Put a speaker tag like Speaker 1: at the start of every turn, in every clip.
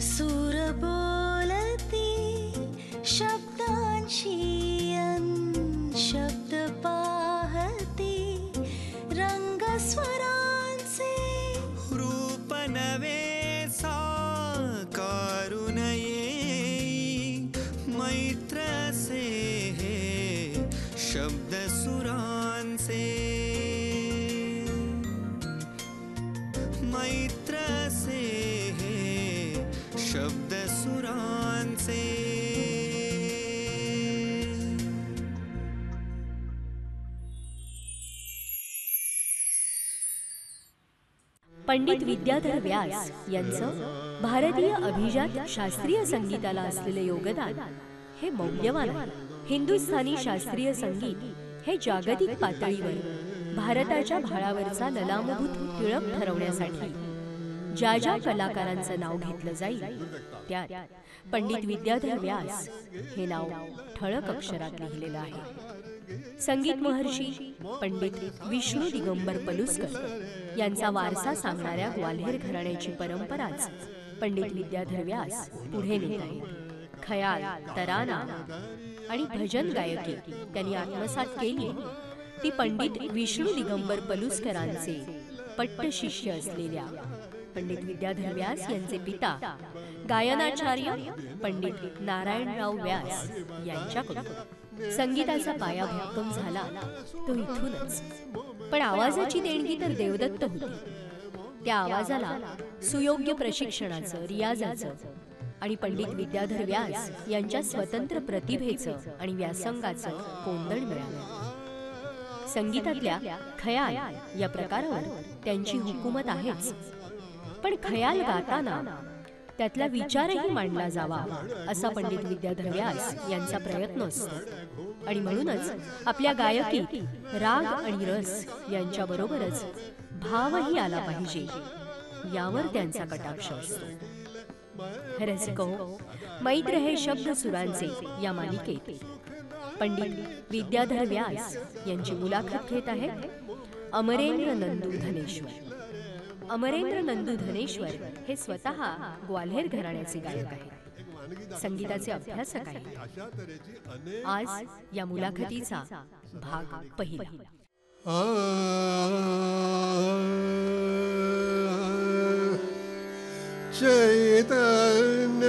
Speaker 1: सूर बोलती शब्दांशी शब्द पाहती रंग स्वरांचे
Speaker 2: रूप नवे साकारून येई मैत्र से हे शब्द सुरांचे मैत्र से हे शब्द सुरांचे
Speaker 3: पंडित विद्याधर व्यास यांचं भारतीय अभिजात शास्त्रीय संगीताला असलेले योगदान हे मौल्यवान आहे. हिंदुस्थानी शास्त्रीय संगीत हे जागतिक पातळीवर भारताच्या भाळावरचा ललामभूत टिळक ठरवण्यासाठी ज्या ज्या कलाकारांचं नाव घेतलं जाईल त्यात पंडित विद्याधर व्यास हे नाव ठळक अक्षरात लिहिलेलं आहे. संगीत महर्षी पंडित विष्णू दिगंबर पलुसकर यांचा वारसा सांगणाऱ्या ग्वाल्हेर घराण्याची परंपराच पंडित विद्याधर व्यास पुढे नेत आहेत. खयाल, तराना आणि भजन गायकी त्यांनी आत्मसात केली ती पंडित विष्णू दिगंबर पलुसकरांचे पट्ट शिष्य असलेल्या पंडित विद्याधर व्यास यांचे पिता गायनाचार्य पंडित नारायणराव व्यास यांच्याकडून संगीताचा पाया भक्कम झाला तो इथूनच. पण आवाजाची देणगी तर देवदत्त होती. त्या आवाजाला सुयोग्य प्रशिक्षणाचं, रियाजाचं आणि पंडित विद्याधर व्यास यांच्या स्वतंत्र प्रतिभेचं आणि व्यासंगाचं कोंदण मिळालं. संगीतातल्या खयाल या प्रकारावर त्यांची हुकूमत आहेच, पण खयाल गाताना त्यातला विचारही मांडला जावा असा पंडित विद्याधर व्यास यांचा प्रयत्न असतो. आणि म्हणूनच आपल्या गायकीत राग आणि रस यांच्याबरोबरच भावही आला पाहिजे यावर त्यांचा कटाक्ष असतो. रसिको, मैत्र हे शब्द सुरांचे या मालिकेत पंडित विद्याधर व्यास यांची मुलाखत घेत आहेत अमरेंद्र नंदू धनेश्वर. अमरेंद्र नंदू धनेश्वर हे स्वतः ग्वाल्हेर घराण्याचे गायक आहेत, संगीताचे अभ्यासक आहेत. आज या मुलाखतीचा भाग पहिला.
Speaker 4: चैतन्य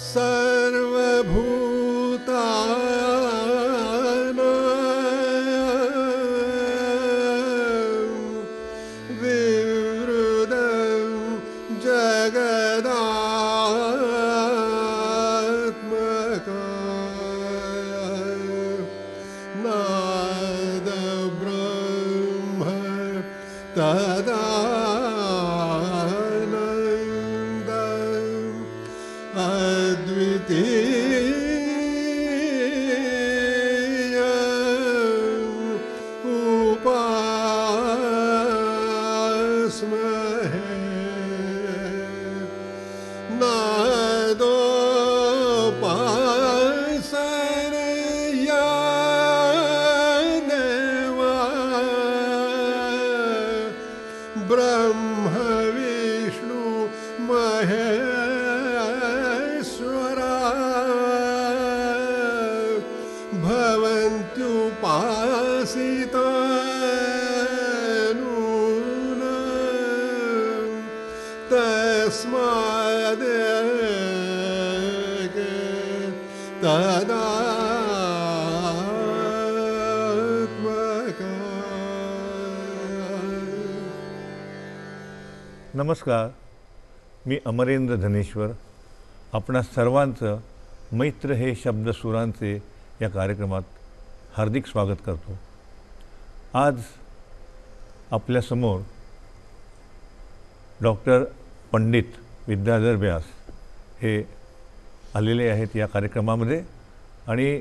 Speaker 4: सर्वभूता
Speaker 5: नमस्कार, मी अमरेंद्र धनेश्वर आपणा सर्वांचं मैत्र हे शब्द सुरांचे या कार्यक्रमात हार्दिक स्वागत करतो. आज आपल्यासमोर डॉक्टर पंडित विद्याधर व्यास हे आलेले आहेत या कार्यक्रमामध्ये आणि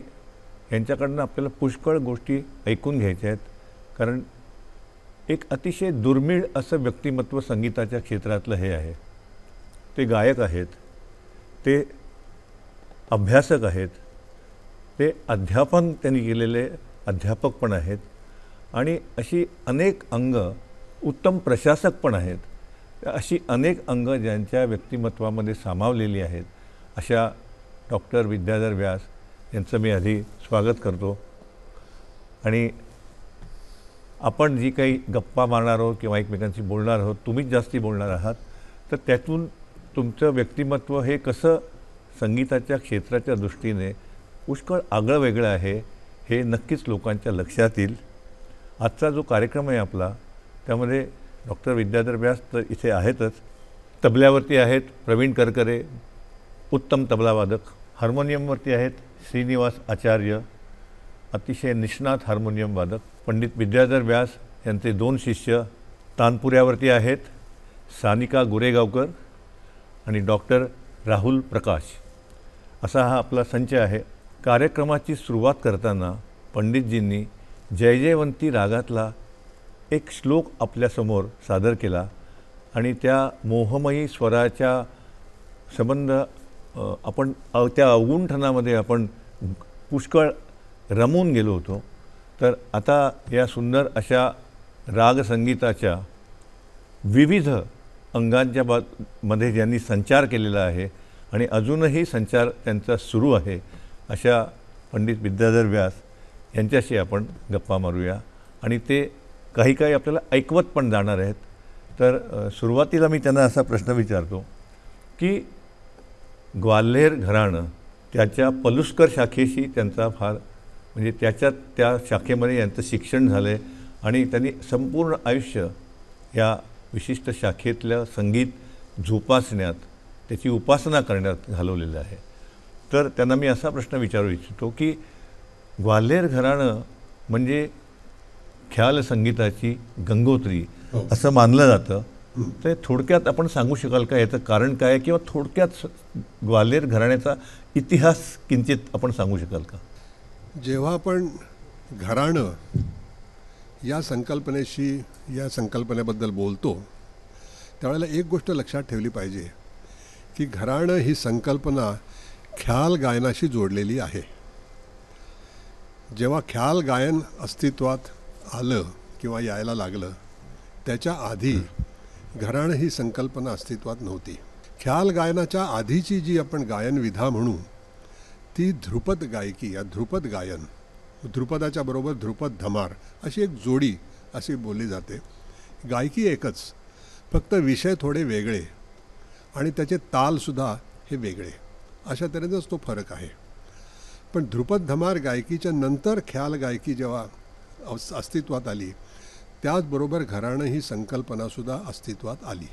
Speaker 5: यांच्याकडनं आपल्याला पुष्कळ गोष्टी ऐकून घ्यायच्या आहेत. कारण एक अतिशय दुर्मिळ असं व्यक्तिमत्व संगीताच्या क्षेत्रातलं हे आहे. ते गायक आहेत, ते अभ्यासक आहेत ते अध्यापन त्यांनी केलेले अध्यापक पण आहेत आणि अशी अनेक अंग उत्तम प्रशासक पण आहेत. अशी अनेक अंग ज्यांच्या व्यक्तिमत्वामध्ये सामावलेली आहेत अशा डॉक्टर विद्याधर व्यास यांचं मी आधी स्वागत करतो. आणि आपण जी काही गप्पा मारणार आहोत किंवा एकमेकांशी बोलणार आहोत, तुम्हीच जास्ती बोलणार आहात, तर त्यातून तुमचं व्यक्तिमत्व हे कसं संगीताच्या क्षेत्राच्या दृष्टीने पुष्कळ आगळं वेगळं आहे हे नक्कीच लोकांच्या लक्षात येईल. आजचा जो कार्यक्रम आहे आपला त्यामध्ये डॉक्टर विद्याधर व्यास तर इथे आहेतच, तबल्यावरती आहेत प्रवीण करकरे उत्तम तबलावादक, हार्मोनियमवरती आहेत श्रीनिवास आचार्य अतिशय निष्णात हार्मोनियम वादक, पंडित विद्याधर व्यास यांचे 2 शिष्य तानपुऱ्यावरती आहेत सानिका गोरेगावकर आणि डॉक्टर राहुल प्रकाश. असा हा आपला संच आहे. कार्यक्रमाची सुरुवात करताना पंडितजींनी जयजयवंती रागातला एक श्लोक आपल्यासमोर सादर केला आणि त्या मोहमयी स्वराच्या संबंध आपण त्या अवगुंठनामध्ये आपण पुष्कळ रमून गेलो होतो. तर आता या सुंदर अशा रागसंगीताच्या विविध अंगांच्या मध्ये ज्यांनी संचार केलेला आहे आणि अजूनही संचार त्यांचा सुरू आहे अशा पंडित विद्याधर व्यास यांच्याशी आपण गप्पा मारूया आणि ते काही काही आपल्याला ऐकवत पण जाणार आहेत. तर सुरुवातीला मी त्यांना असा प्रश्न विचारतो की ग्वाल्हेर घराणं त्याच्या पलुस्कर शाखेशी त्यांचा फार म्हणजे त्या शाखेमध्ये यांचं शिक्षण झालं आहे आणि त्यांनी संपूर्ण आयुष्य या विशिष्ट शाखेतल्या संगीत जोपासण्यात त्याची उपासना करण्यात घालवलेलं आहे. तर त्यांना मी असा प्रश्न विचारू इच्छितो की ग्वाल्हेर घराणं म्हणजे ख्याल संगीताची गंगोत्री असं मानलं जातं. तर थोडक्यात आपण सांगू शकाल का याचं कारण काय आहे किंवा थोडक्यात ग्वाल्हेर घराण्याचा इतिहास किंचित आपण सांगू शकाल का?
Speaker 4: जेव्हा आपण घराणं या संकल्पनेबद्दल बोलतो त्यावेळेला एक गोष्ट लक्षात ठेवली पाहिजे की घराणं ही संकल्पना ख्याल गायनाशी जोडलेली आहे. जेव्हा ख्याल गायन अस्तित्वात आलं किंवा यायला लागलं त्याच्या आधी घराणं ही संकल्पना अस्तित्वात नव्हती. ख्याल गायनाच्या आधीची जी आपण गायन विधा म्हणू ती ध्रुपद गायकी या ध्रुपद गायन, ध्रुपदाच्या बरोबर ध्रुपद धमार अशी एक जोडी अशी बोलली जाते. गायकी एकच, फक्त विषय थोडे वेगळे आणि त्याचे तालसुद्धा हे वेगळे, अशा तऱ्हेचाच तो फरक आहे. पण ध्रुपद धमार गायकीच्या नंतर ख्याल गायकी जेव्हा अस्तित्वात आली त्याचबरोबर घराणं ही संकल्पनासुद्धा अस्तित्वात आली.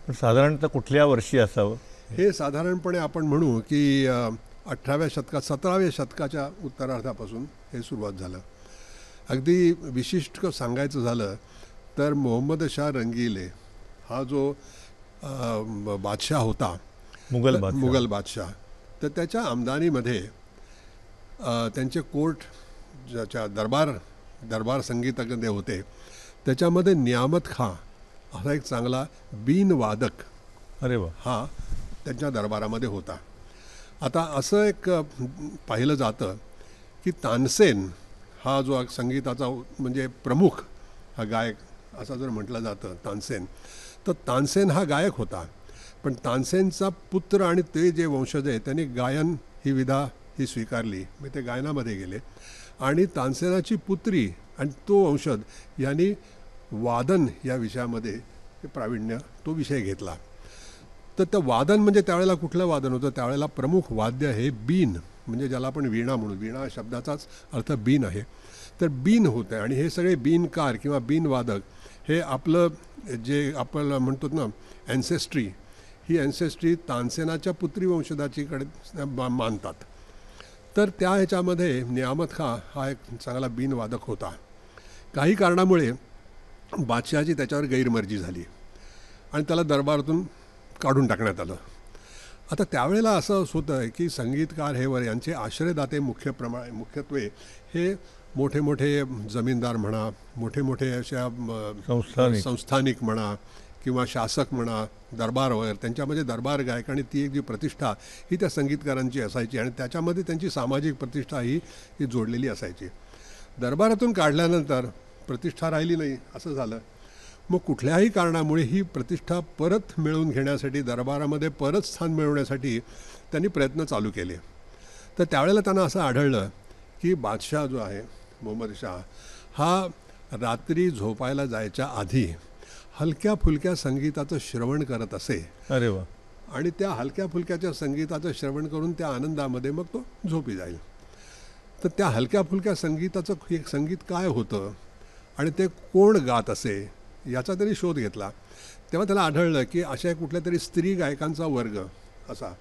Speaker 5: पण साधारणतः कुठल्या वर्षी असावं?
Speaker 4: हे साधारणपणे आपण म्हणू की 18व्या शतकात 17व्या शतकाच्या उत्तरार्धापासून हे सुरुवात झालं. अगदी विशिष्ट सांगायचं झालं तर मोहम्मद शाह रंगीले हा जो बादशाह होता मुघल बादशाह, तर त्याच्या आमदानीमध्ये त्यांचे कोर्ट ज्याच्या दरबार संगीतज्ञ होते त्याच्यामध्ये नियामत खां असा एक चांगला बीन वादक हा त्यांच्या दरबारामध्ये होता. आता असं एक पाहिलं जातं की तानसेन हा जो संगीताचा म्हणजे प्रमुख हा गायक असं जर म्हटलं जातं तानसेन, तर तानसेन हा गायक होता. पण तानसेनचा पुत्र आणि ते जे वंशज आहे त्यांनी गायन ही विधा ही स्वीकारली, म्हणजे ते गायनामध्ये गेले. आणि तानसेनाची पुत्री आणि तो वंशज यांनी वादन या विषयामध्ये प्रावीण्य तो विषय घेतला. तर त्या वादन म्हणजे त्यावेळेला कुठलं वादन होतं, त्यावेळेला प्रमुख वाद्य हे बीन, म्हणजे ज्याला आपण वीणा म्हणू, वीणा शब्दाचाच अर्थ बीन आहे. तर बीन होतं आणि हे सगळे बीनकार किंवा बीन वादक हे आपलं जे आपण म्हणतो ना ॲन्सेस्ट्री, ही ॲन्सेस्ट्री तानसेनाच्या पुत्री वंशजाचीकडे मानतात. तर त्या ह्याच्यामध्ये नियामत खां हा एक चांगला बीन वादक होता. काही कारणामुळे बादशहाची त्याच्यावर गैरमर्जी झाली आणि त्याला दरबारातून काढून टाकण्यात आलं. आता त्यावेळेला असं होतं की संगीतकार हे वर यांचे आश्रयदाते मुख्यत्वे हे मोठे मोठे जमीनदार म्हणा, मोठे मोठे अशा संस्थानिक म्हणा किंवा शासक म्हणा, दरबार वगैरे, त्यांच्यामध्ये दरबार गायक आणि ती एक जी प्रतिष्ठा ही त्या संगीतकारांची असायची आणि त्याच्यामध्ये त्यांची सामाजिक प्रतिष्ठा ही जोडलेली असायची. दरबारातून काढल्यानंतर प्रतिष्ठा राहिली नाही असं झालं. मग कुठल्याही कारणामुळे ही प्रतिष्ठा परत मिळवून घेण्यासाठी, दरबारामध्ये परत स्थान मिळवण्यासाठी त्यांनी प्रयत्न चालू केले. तर त्यावेळेला त्यांना असं आढळलं की बादशाह जो आहे मोहम्मद शाह हा रात्री झोपायला जायच्या आधी हलक्या फुलक्या संगीताचं श्रवण करत असे.
Speaker 5: अरे वा.
Speaker 4: आणि त्या हलक्या फुलक्याच्या संगीताचं श्रवण करून त्या आनंदामध्ये मग तो झोपी जाईल. तर त्या हलक्या फुलक्या संगीताचं एक संगीत काय होतं आणि ते कोण गात असे याचा त्यांनी शोध घेतला. तेव्हा त्याला आढळलं की अशा कुठल्या तरी स्त्री गायकांचा वर्ग असा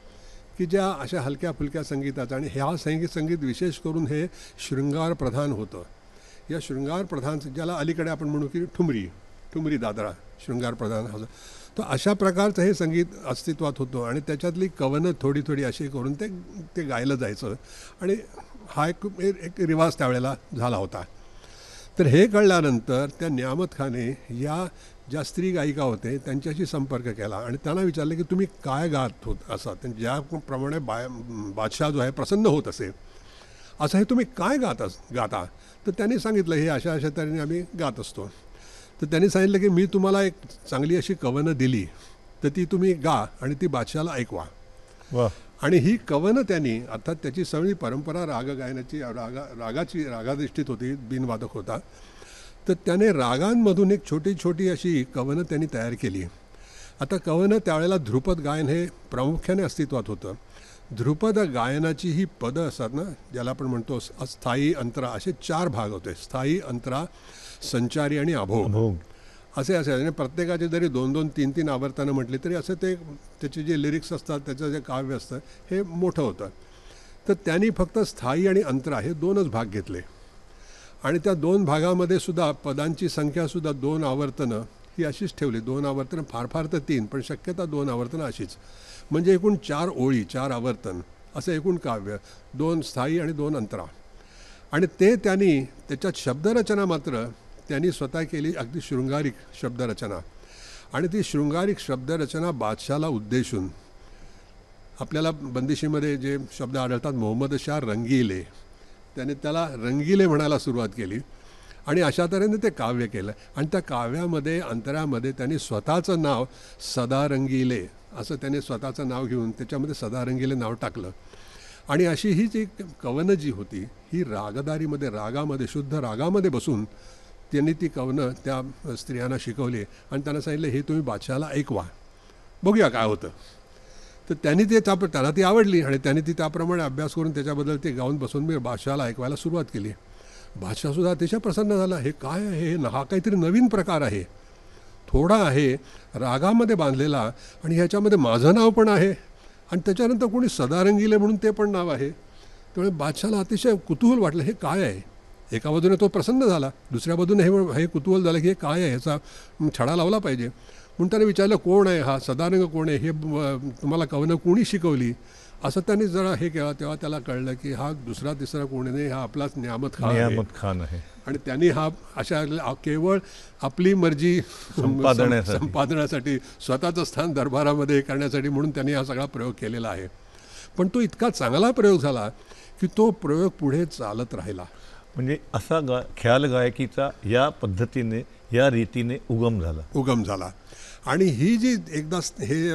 Speaker 4: की ज्या अशा हलक्या फुलक्या संगीताचा, आणि ह्या संगीत विशेष करून हे शृंगार प्रधान होतं. या शृंगार प्रधान ज्याला अलीकडे आपण म्हणू की ठुमरी दादरा शृंगार प्रधान असं, तर अशा प्रकारचं हे संगीत अस्तित्वात होतं आणि त्याच्यातली कवनं थोडी थोडी अशी करून ते गायलं जायचं आणि हा एक रिवाज त्यावेळेला झाला होता. तर हे कळल्यानंतर त्या नियामत खाने या ज्या स्त्री गायिका होते त्यांच्याशी संपर्क केला आणि त्यांना विचारलं की तुम्ही काय गात होत असा, ज्याप्रमाणे बादशाह जो आहे प्रसन्न होत असे असं हे तुम्ही काय गाता. तर त्यांनी सांगितलं हे अशा अशा तऱ्हेने आम्ही गात असतो. तर त्यांनी सांगितलं की मी तुम्हाला एक चांगली अशी कवनं दिली तर ती तुम्ही गा आणि ती बादशाहला ऐकवा.
Speaker 5: वा.
Speaker 4: आणि ही कवनं त्यांनी, अर्थात त्याची सगळी परंपरा राग गायनाची रागाधिष्ठित होती, बिनवादक होता. तर त्याने रागांमधून एक छोटी छोटी अशी कवनं त्यांनी तयार केली. आता कवनं त्यावेळेला ध्रुपद गायन हे प्रामुख्याने अस्तित्वात होतं. ध्रुपद गायनाची ही पदं असतात ना, ज्याला आपण म्हणतो स्थायी, अंतरा, असे 4 भाग होते. स्थायी, अंतरा, संचारी आणि अभोग असे आणि प्रत्येकाचे जरी 2-2, 3-3 आवर्तनं म्हटली तरी असं त्याचे जे लिरिक्स असतात, त्याचं जे काव्य असतं हे मोठं होतं. तर त्यांनी फक्त स्थायी आणि अंतरा हे 2च भाग घेतले आणि त्या 2 भागामध्ये सुद्धा पदांची संख्यासुद्धा 2 आवर्तनं ही अशीच ठेवली. 2 आवर्तनं, फार तर 3, पण शक्यता 2 आवर्तनं अशीच. म्हणजे एकूण 4 ओळी, 4 आवर्तन असं एकूण काव्य, 2 स्थायी आणि 2 अंतरा. आणि ते त्यांनी त्याच्यात शब्दरचना मात्र त्यांनी स्वतः केली, अगदी शृंगारिक शब्दरचना. आणि ती शृंगारिक शब्दरचना बादशाला उद्देशून, आपल्याला बंदिशीमध्ये जे शब्द आढळतात, मोहम्मद शाह रंगीले, त्याने त्याला रंगीले म्हणायला सुरुवात केली आणि अशा तऱ्हेने ते काव्य केलं. आणि त्या काव्यामध्ये, अंतरामध्ये त्यांनी स्वतःचं नाव सदा रंगीले असं त्याने स्वतःचं नाव घेऊन त्याच्यामध्ये सदा रंगीले नाव टाकलं. आणि अशी ही जी कवनं जी होती ही रागदारीमध्ये, रागामध्ये, शुद्ध रागामध्ये बसून त्यांनी ती कवनं त्या स्त्रियांना शिकवली आणि त्यांना सांगितलं हे तुम्ही बादशाहाला ऐकवा, बघूया काय होतं. तर त्यांनी त्यांना ती आवडली आणि त्यांनी ती त्याप्रमाणे अभ्यास करून त्याच्याबद्दल ते गाऊन बसून मी बादशाहाला ऐकवायला सुरुवात केली. बादशाहसुद्धा अतिशय प्रसन्न झाला. हे काय आहे, हा काहीतरी नवीन प्रकार आहे, थोडा आहे, रागामध्ये बांधलेला आणि ह्याच्यामध्ये माझं नाव पण आहे आणि त्याच्यानंतर कोणी सदा रंगीले म्हणून ते पण नाव आहे. त्यामुळे बादशाहला अतिशय कुतूहल वाटलं, हे काय आहे. एका बाजूने तो प्रसन्न झाला, दुसऱ्या बाजूने हे कुतूहल झालं की हे काय आहे, ह्याचा छडा लावला पाहिजे. म्हणून त्याने विचारलं कोण आहे हा सदारंग, कोण आहे, हे तुम्हाला कवनं कोणी शिकवली. असं त्यांनी जरा हे केलं तेव्हा त्याला कळलं की हा दुसरा तिसरा कोणी नाही, हा आपलाच नियामत खान आहे. आणि त्यांनी हा अशा केवळ आपली मर्जी संपादनासाठी, स्वतःचं स्थान दरबारामध्ये करण्यासाठी म्हणून त्यांनी हा सगळा प्रयोग केलेला आहे. पण तो इतका चांगला प्रयोग झाला की तो प्रयोग पुढे चालत राहिला.
Speaker 5: म्हणजे असा ख्याल गायकीचा या पद्धतीने, या रीतीने उगम झाला. आणि ही जी एकदा हे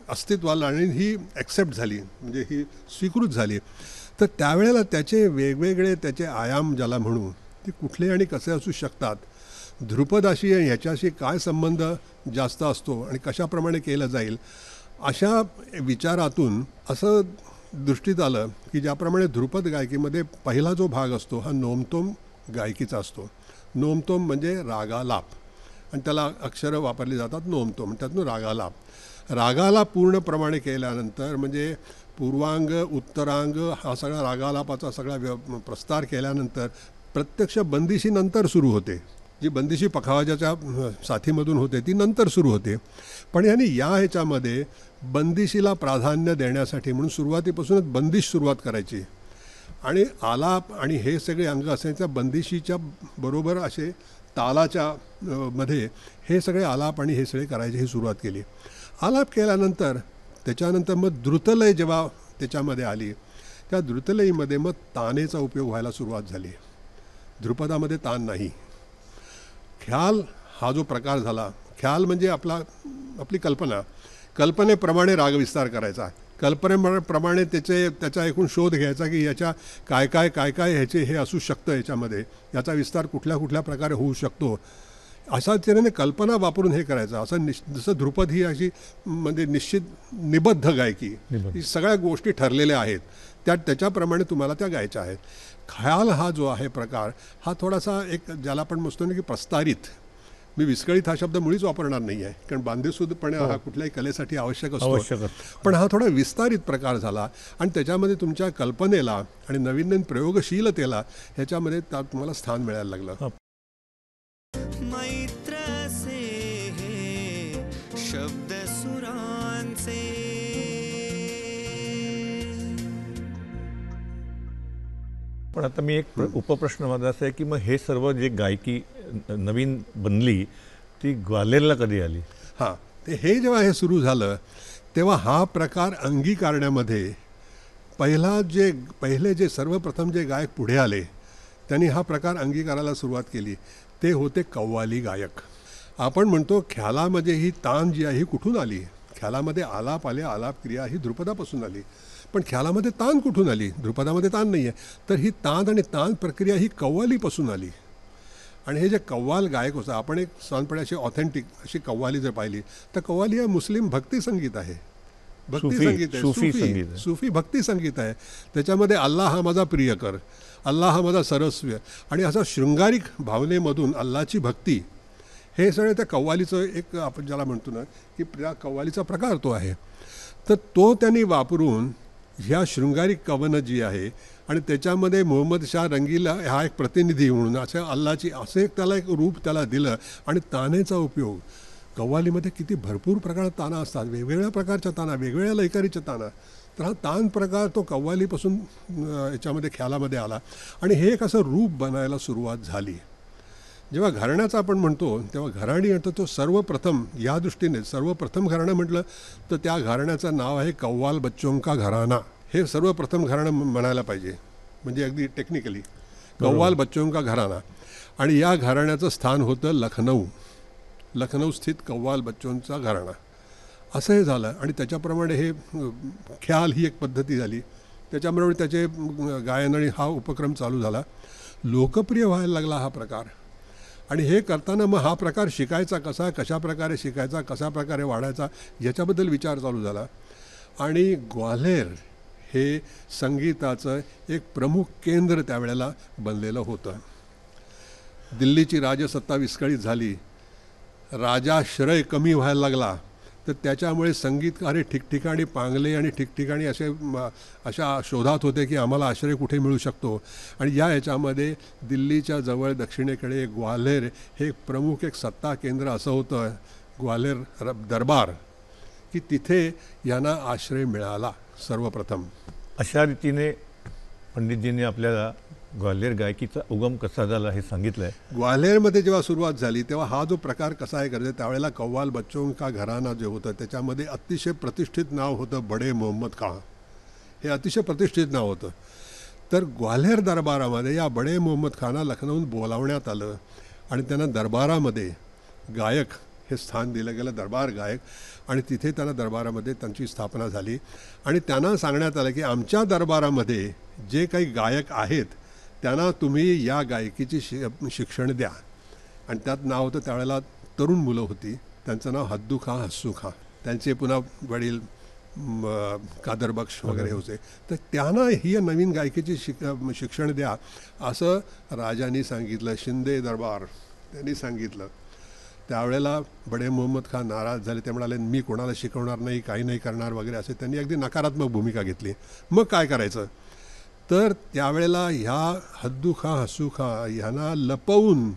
Speaker 5: अस्तित्वाला आणि ही ॲक्सेप्ट झाली, म्हणजे ही स्वीकृत झाली, तर त्यावेळेला त्याचे वेगवेगळे त्याचे आयाम ज्याला म्हणू ते कुठले आणि कसे असू शकतात, ध्रुपदाशी ह्याच्याशी काय संबंध जास्त असतो आणि कशाप्रमाणे केलं जाईल, अशा विचारातून असं दृष्टीत आलं की ज्याप्रमाणे ध्रुपद गायकीमध्ये पहिला जो भाग असतो हा नोमतोम गायकीचा असतो. नोमतोम म्हणजे रागालाप आणि त्याला अक्षरं वापरली जातात नोमतोम, त्यातून रागालाप. रागालाप पूर्णप्रमाणे केल्यानंतर म्हणजे पूर्वांग, उत्तरांग हा सगळा रागालापाचा सगळा प्रस्तार केल्यानंतर प्रत्यक्ष बंदिशी नंतर सुरू होते. जी बंदिशी पखावाजाच्या साथीमधून होते ती नंतर सुरू होते. पण यांनी या ह्याच्यामध्ये बंदिशीला प्राधान्य देण्यासाठी म्हणून सुरुवातीपासूनच बंदिश सुरुवात करायची आणि आलाप आणि हे सगळे अंग असायच्या बंदिशीच्या बरोबर असे
Speaker 4: तालाच्या मध्ये हे सगळे आलाप आणि हे सगळे करायचे ही सुरुवात केली. आलाप केल्यानंतर त्याच्यानंतर मग द्रुतलय जेव्हा त्याच्यामध्ये आली, त्या द्रुतलयीमध्ये मग तानेचा उपयोग व्हायला सुरुवात झाली. ध्रुपदामध्ये तान नाही. ख्याल हा जो प्रकार झाला, ख्याल म्हणजे आपली कल्पनेप्रमाणे रागविस्तार करायचा, कल्पनेप्रमाणे त्याचा एकूण शोध घ्यायचा की याच्या काय काय ह्याचे हे असू शकतं, याच्यामध्ये याचा विस्तार कुठल्या प्रकारे होऊ शकतो, अशा तऱ्हेने कल्पना वापरून हे करायचं. असं जसं ध्रुपद ही अशी म्हणजे निश्चित निबद्ध गायकी, ही सगळ्या गोष्टी ठरलेल्या आहेत, त्याच्याप्रमाणे तुम्हाला त्या गायच्या आहेत. ख्याल हा जो आहे प्रकार, हा थोडासा एक ज्याला आपण म्हणतो ना की प्रस्तारित, मी विस्कळीत हा शब्द मुळीच वापरणार नाही आहे, कारण बांधेसूदपणे हा कुठल्याही कलेसाठी आवश्यक असतो, पण हा थोडा विस्तारित प्रकार झाला आणि त्याच्यामध्ये तुमच्या कल्पनेला आणि नवीन प्रयोगशीलतेला ह्याच्यामध्ये तुम्हाला स्थान मिळायला लागलं.
Speaker 2: मैत्र से हे शब्द सुरांचे.
Speaker 5: पण आता मी एक उपप्रश्न माझा असा आहे की मग हे सर्व जे गायकी नवीन बनली ती ग्वाल्हेरला कधी आली?
Speaker 4: हां, ते हे जेव्हा हे सुरू झालं तेव्हा हा प्रकार अंगीकारण्यामध्ये पहिले जे सर्वप्रथम जे गायक पुढे आले त्यांनी हा प्रकार अंगीकारायला सुरुवात केली, ते होते कव्वाली गायक. आपण म्हणतो ख्यालामध्ये ही तान जी आहे ही कुठून आली? ख्यालामध्ये आलाप आले, आलाप क्रिया ही ध्रुपदापासून आली, पण ख्यालामध्ये तान कुठून आली? ध्रुपदामध्ये तान नाही आहे, तर ही तान आणि तान प्रक्रिया ही कव्वालीपासून आली. आणि हे जे कव्वाल गायक होतं, आपण एक साधारणपणे अशी ऑथेंटिक अशी कव्वाली जर पाहिली तर कव्वाली हा मुस्लिम भक्ती संगीत आहे, भक्ती संगीत आहे, सुफी भक्ती संगीत आहे. त्याच्यामध्ये अल्लाह हा माझा प्रियकर, अल्लाह हा माझा सरस्व, आणि असा शृंगारिक भावनेमधून अल्लाची भक्ती, हे सगळं त्या कव्वालीचं एक आपण ज्याला म्हणतो ना की त्या कव्वालीचा प्रकार तो आहे. तर तो त्यांनी वापरून ह्या शृंगारिक कवनं जी आहे आणि त्याच्यामध्ये मोहम्मद शाह रंगीला हा एक प्रतिनिधी म्हणून असं अल्लाची असं एक त्याला एक रूप त्याला दिलं. आणि तानेचा उपयोग कव्वालीमध्ये किती भरपूर प्रकारात ताना असतात, वेगवेगळ्या प्रकारच्या ताना, वेगवेगळ्या लयकारीच्या ताना. तर हा तान प्रकार तो कव्वालीपासून याच्यामध्ये ख्यालामध्ये आला आणि हे एक असं रूप बनायला सुरुवात झाली. जेव्हा घराण्याचा आपण म्हणतो तेव्हा घराणी म्हणतो तो सर्वप्रथम या दृष्टीने सर्वप्रथम घराणं म्हटलं तर त्या घराण्याचं नाव आहे कव्वाल बच्चों का घराना. हे सर्वप्रथम घराणं म्हणायला पाहिजे, म्हणजे अगदी टेक्निकली कव्वाल बच्चों का घराना. आणि या घराण्याचं स्थान होतं लखनौ स्थित कव्वाल बच्चोंचा घराणा, असं हे झालं. आणि त्याच्याप्रमाणे हे ख्याल ही एक पद्धती झाली, त्याच्याबरोबर त्याचे गायन आणि हा उपक्रम चालू झाला, लोकप्रिय व्हायला लागला हा प्रकार. आणि हे करताना मग हा प्रकार शिकायचा कसा, कशा प्रकारे शिकायचा, कशा प्रकारे वाढायचा, याच्याबद्दल विचार चालू झाला. आणि ग्वाल्हेर हे संगीताचं एक प्रमुख केंद्र त्यावेळेला बनलेलं होतं. दिल्लीची राजसत्ता विस्कळीत झाली, राजाश्रय कमी व्हायला लागला, तर त्याच्यामुळे संगीतकार हे ठिकठिकाणी पांगले आणि ठिकठिकाणी अशा शोधात होते की आम्हाला आश्रय कुठे मिळू शकतो. आणि याच्यामध्ये दिल्लीच्या जवळ दक्षिणेकडे ग्वाल्हेर हे प्रमुख एक सत्ता केंद्र असं होतं, ग्वाल्हेर दरबार, की तिथे यांना आश्रय मिळाला सर्वप्रथम.
Speaker 5: अशा रीतीने पंडितजींनी आपल्याला ग्वाल्हेर गायकीचा उगम कसा झाला हे सांगितलं आहे.
Speaker 4: ग्वाल्हेरमध्ये जेव्हा सुरुवात झाली तेव्हा हा जो प्रकार कसा आहे करायचा, त्यावेळेला कव्वाल बच्चों का घराना जे होतं त्याच्यामध्ये अतिशय प्रतिष्ठित नाव होतं बडे मोहम्मद खां. हे अतिशय प्रतिष्ठित नाव होतं. तर ग्वाल्हेर दरबारामध्ये या बडे मोहम्मद खांना लखनौहून बोलावण्यात आलं आणि त्यांना दरबारामध्ये गायक हे स्थान दिलं गेलं, दरबार गायक. आणि तिथे त्यांना दरबारामध्ये त्यांची स्थापना झाली आणि त्यांना सांगण्यात आलं की आमच्या दरबारामध्ये जे काही गायक आहेत त्यांना तुम्ही या गायकीची शिक्षण द्या. आणि त्यात नाव होतं त्यावेळेला तरुण मुलं होती, त्यांचं नाव हद्दू खां, हस्सू खां. त्यांचे पुन्हा वडील कादर बख्श वगैरे होते. तर त्यांना ही नवीन गायकीची शिक्षण द्या असं राजांनी सांगितलं. शिंदे दरबार त्यांनी सांगितलं. त्यावेळेला बडे मोहम्मद खान नाराज झाले. ते म्हणाले मी कोणाला शिकवणार नाही, काही नाही करणार वगैरे असे त्यांनी अगदी नकारात्मक भूमिका घेतली. मग काय करायचं, तर त्यावेळेला ह्या हद्दू खां, हस्सू खां ह्यांना लपवून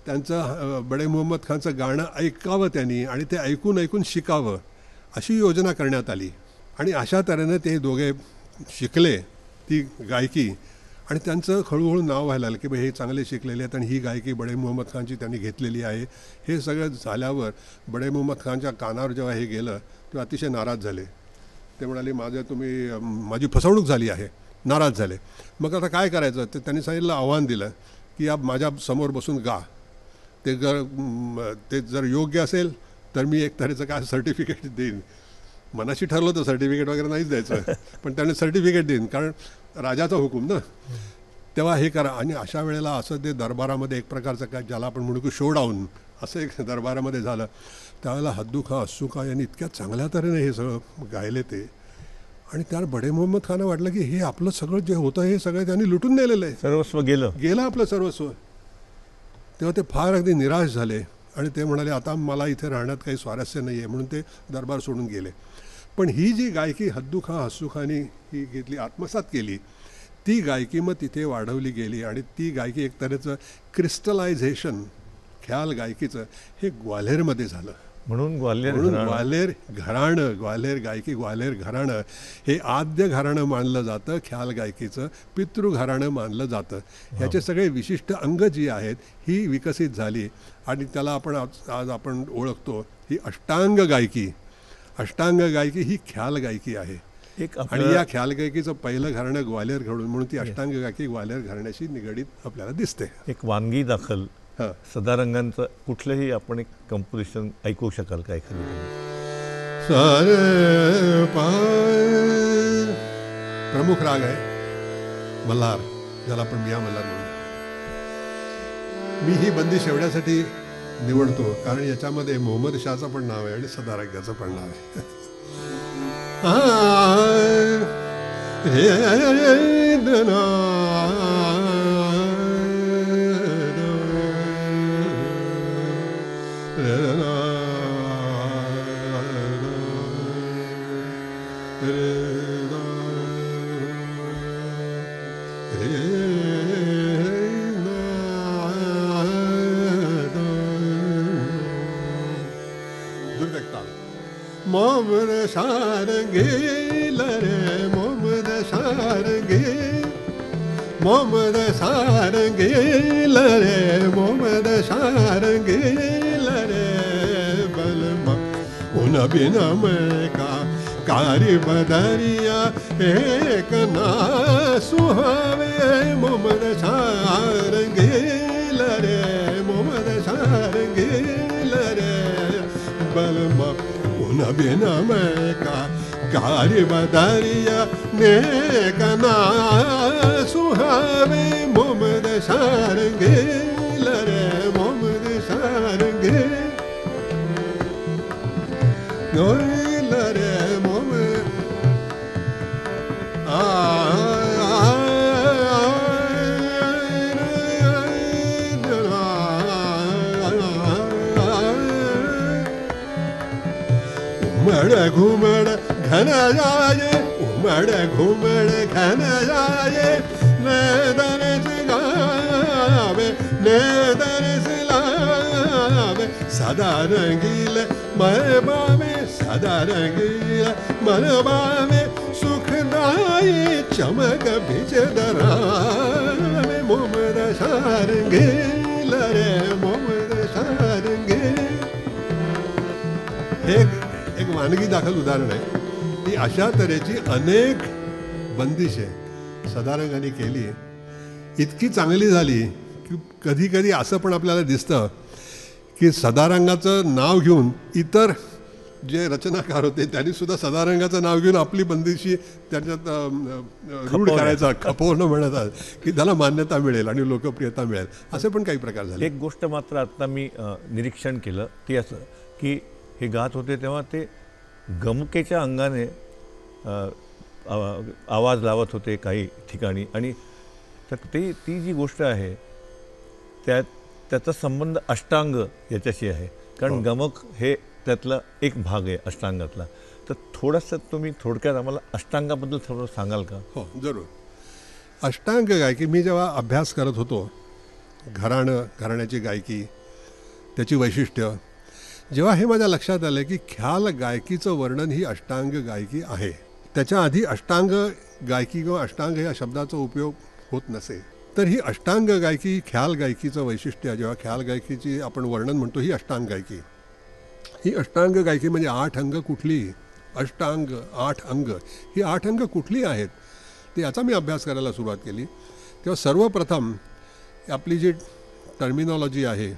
Speaker 4: त्यांचं बडे मोहम्मद खानचं गाणं ऐकावं त्यांनी आणि ते ऐकून ऐकून शिकावं अशी योजना करण्यात आली. आणि अशा तऱ्हेने ते दोघे शिकले ती गायकी आणि त्यांचं हळूहळू नाव व्हायला लागलं की हे चांगले शिकलेले आहेत आणि ही गायकी बडे मोहम्मद खानची त्यांनी घेतलेली आहे. हे सगळं झाल्यावर बडे मोहम्मद खानच्या कानावर जेव्हा हे गेलं तेव्हा अतिशय नाराज झाले. ते म्हणाले माझी फसवणूक झाली आहे, नाराज झाले. मग आता काय करायचं ते त्यांनी सांगितलं, आव्हान दिलं की माझ्या समोर बसून गा. ते जर योग्य असेल तर मी एक तऱ्हेचं काय सर्टिफिकेट देईन. मनाशी ठरलं होतं सर्टिफिकेट वगैरे नाहीच द्यायचं, पण त्याने सर्टिफिकेट देईन, कारण राजाचा हुकूम ना, तेव्हा हे करा. आणि अशा वेळेला असं ते दरबारामध्ये एक प्रकारचं काय ज्याला आपण म्हणू की शोडाऊन असं एक दरबारामध्ये झालं. त्यावेळेला हद्दू खां अस्सू खां यांनी इतक्या चांगल्या तऱ्हेने हे सगळं गायले ते. आणि त्यावर बडे मोहम्मद खानला वाटलं की हे आपलं सगळं जे होतं हे सगळं त्यांनी लुटून नेलेलं आहे,
Speaker 5: सर्वस्व गेलं
Speaker 4: आपलं सर्वस्व. तेव्हा ते फार अगदी निराश झाले आणि ते म्हणाले आता मला इथे राहण्यात काही स्वारस्य नाही आहे, म्हणून ते दरबार सोडून गेले. पण ही जी गायकी हद्दू खां हस्सू खांनी ही घेतली, आत्मसात केली, ती गायकी मग तिथे वाढवली गेली. आणि ती गायकी एक तऱ्हेचं क्रिस्टलायझेशन ख्याल गायकीचं हे ग्वाल्हेरमध्ये झालं.
Speaker 5: म्हणून
Speaker 4: ग्वाल्हेर घराणं, ग्वाल्हेर गायकी, ग्वाल्हेर घराणं हे आद्य घराणं मानलं जातं ख्याल गायकीचं, पितृ घराणं मानलं जातं. ह्याचे सगळे विशिष्ट अंग जी आहेत ही विकसित झाली आणि त्याला आपण आज आपण ओळखतो ही अष्टांग गायकी. अष्टांग गायकी ही ख्याल गायकी आहे. आणि या ख्याल गायकीचं पहिलं घराणं ग्वाल्हेर घडून, म्हणून ती अष्टांग गायकी ग्वाल्हेर घराण्याशी निगडीत आपल्याला दिसते.
Speaker 5: एक वानगी दाखल सदारंगांचं कुठलंही आपण एक कंपोजिशन ऐकू शकाल का एखादी?
Speaker 4: प्रमुख राग आहे मल्हार, ज्याला आपण मिया मल्हार म्हणतो. मी ही बंदिश एवढ्यासाठी निवडतो कारण याच्यामध्ये मोहम्मद शहाचं पण नाव आहे आणि सदारंगाचं पण नाव आहे. मोहम्मद सारंगे लरे मोहम्मद सारंगे, मोहम्मद सारंगे लरे मोहम्मद सारंगे लरे बलमा उन बिना मैं का कारी बदरिया एक ना सुहावे. मोहम्मद सारंगे लरे मोहम्मद सारंगे लरे बलमा बिना मैं का कारी बदरिया नेकना सुहावे. मोहम्मद सारंगे लरे मोहम्मद सारंगे लरे मोहम्मद उमड़ घुमड़ घन जाए, उमड़ घुमड़ घन जाए, नेदर सिलावे नेदर सिलावे. सदा रंगील मरबा में सदा रंगील मरबा में सुखदाई चमक भिज दरावे. मोहम्मद सारंगे लरे मोहम्मद सारंगे. एक वानगी दाखल उदाहरण आहे की अशा तऱ्हेची अनेक बंदिशे सदारंगाने केली. इतकी चांगली झाली की कधी कधी असं पण आपल्याला दिसतं की सदारंगाचं नाव घेऊन इतर जे रचनाकार होते त्यांनी सुद्धा सदारंगाचं नाव घेऊन आपली बंदिशी त्याच्यात रूढ करायचा, खपवणं म्हणतात की त्याला मान्यता मिळेल आणि लोकप्रियता मिळेल. असे पण काही प्रकार झाले.
Speaker 5: एक गोष्ट मात्र आता मी निरीक्षण केलं ती असं की हे गात होते तेव्हा ते गमकेच्या अंगाने आवाज लावत होते काही ठिकाणी. आणि ती जी गोष्ट आहे त्याचा संबंध अष्टांग याच्याशी आहे, कारण गमक हे त्यातला एक भाग आहे अष्टांगातला. तर थोडंसं तुम्ही थोडक्यात आम्हाला अष्टांगाबद्दल थोडं सांगाल का?
Speaker 4: हो जरूर. अष्टांग गायकी मी जेव्हा अभ्यास करत होतो, घराण्याची गायकी, त्याची वैशिष्ट्य, जेव्हा हे माझ्या लक्षात आलं की ख्याल गायकीचं वर्णन ही अष्टांग गायकी आहे. त्याच्या आधी अष्टांग गायकी किंवा अष्टांग या शब्दाचा उपयोग होत नसे तर ही अष्टांग गायकी ख्याल गायकीचं वैशिष्ट्य आहे. जेव्हा ख्याल गायकीची आपण वर्णन म्हणतो ही अष्टांग गायकी. ही अष्टांग गायकी म्हणजे 8 अंग कुठली, अष्टांग 8 अंग, ही 8 अंग कुठली आहेत ते याचा मी अभ्यास करायला सुरुवात केली. तेव्हा सर्वप्रथम आपली जी टर्मिनॉलॉजी आहे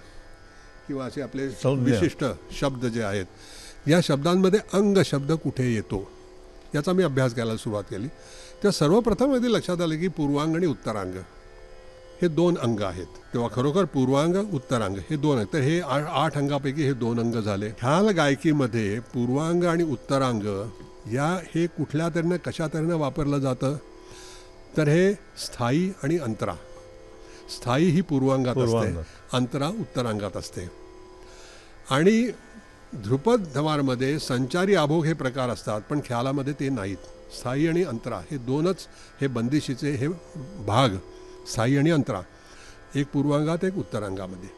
Speaker 4: किंवा असे आपले
Speaker 5: संज्ञा.
Speaker 4: विशिष्ट शब्द जे आहेत या शब्दांमध्ये अंग शब्द कुठे येतो याचा मी अभ्यास करायला सुरुवात केली. तेव्हा सर्वप्रथम आधी लक्षात आलं की पूर्वांग आणि उत्तरांग हे 2 अंग आहेत. तेव्हा खरोखर पूर्वांग उत्तरांग हे 2 अंग, तर हे 8 अंगापैकी हे 2 अंग झाले. ख्याल गायकीमध्ये पूर्वांग आणि उत्तरांग हे कुठल्या तऱ्हेनं कशा तऱ्हेनं वापरलं जातं तर हे स्थायी आणि अंतरा. स्थायी ही पूर्वांगात असते, अंतरा उत्तरांगात असते. आणि ध्रुपद धमारमध्ये संचारी आभोग हे प्रकार असतात पण ख्यालामध्ये ते नाहीत. स्थायी आणि अंतरा हे 2च हे बंदिशीचे हे भाग, स्थायी आणि अंतरा, एक पूर्वांगात एक उत्तरांगामध्ये.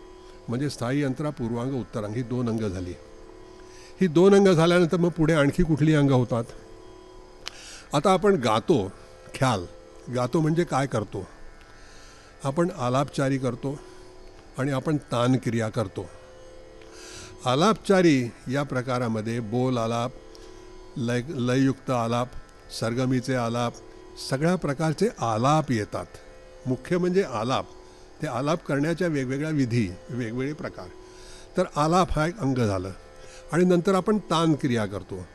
Speaker 4: म्हणजे स्थायी अंतरा पूर्वांग उत्तरांग ही 2 अंग झाली. ही 2 अंग झाल्यानंतर मग पुढे आणखी कुठली अंग होतात. आता आपण गातो, ख्याल गातो म्हणजे काय करतो, आपण आलापचारी करतो आणि आपण तानक्रिया करतो. आलापचारी या प्रकारामध्ये बोल आलाप, लययुक्त आलाप, सरगमीचे आलाप, सगळ्या प्रकारचे आलाप येतात. मुख्य म्हणजे आलाप, ते आलाप करण्याच्या वेगवेगळ्या विधी, वेगवेगळे प्रकार. तर आलाप हा एक अंग झालं. आणि नंतर आपण तानक्रिया करतो.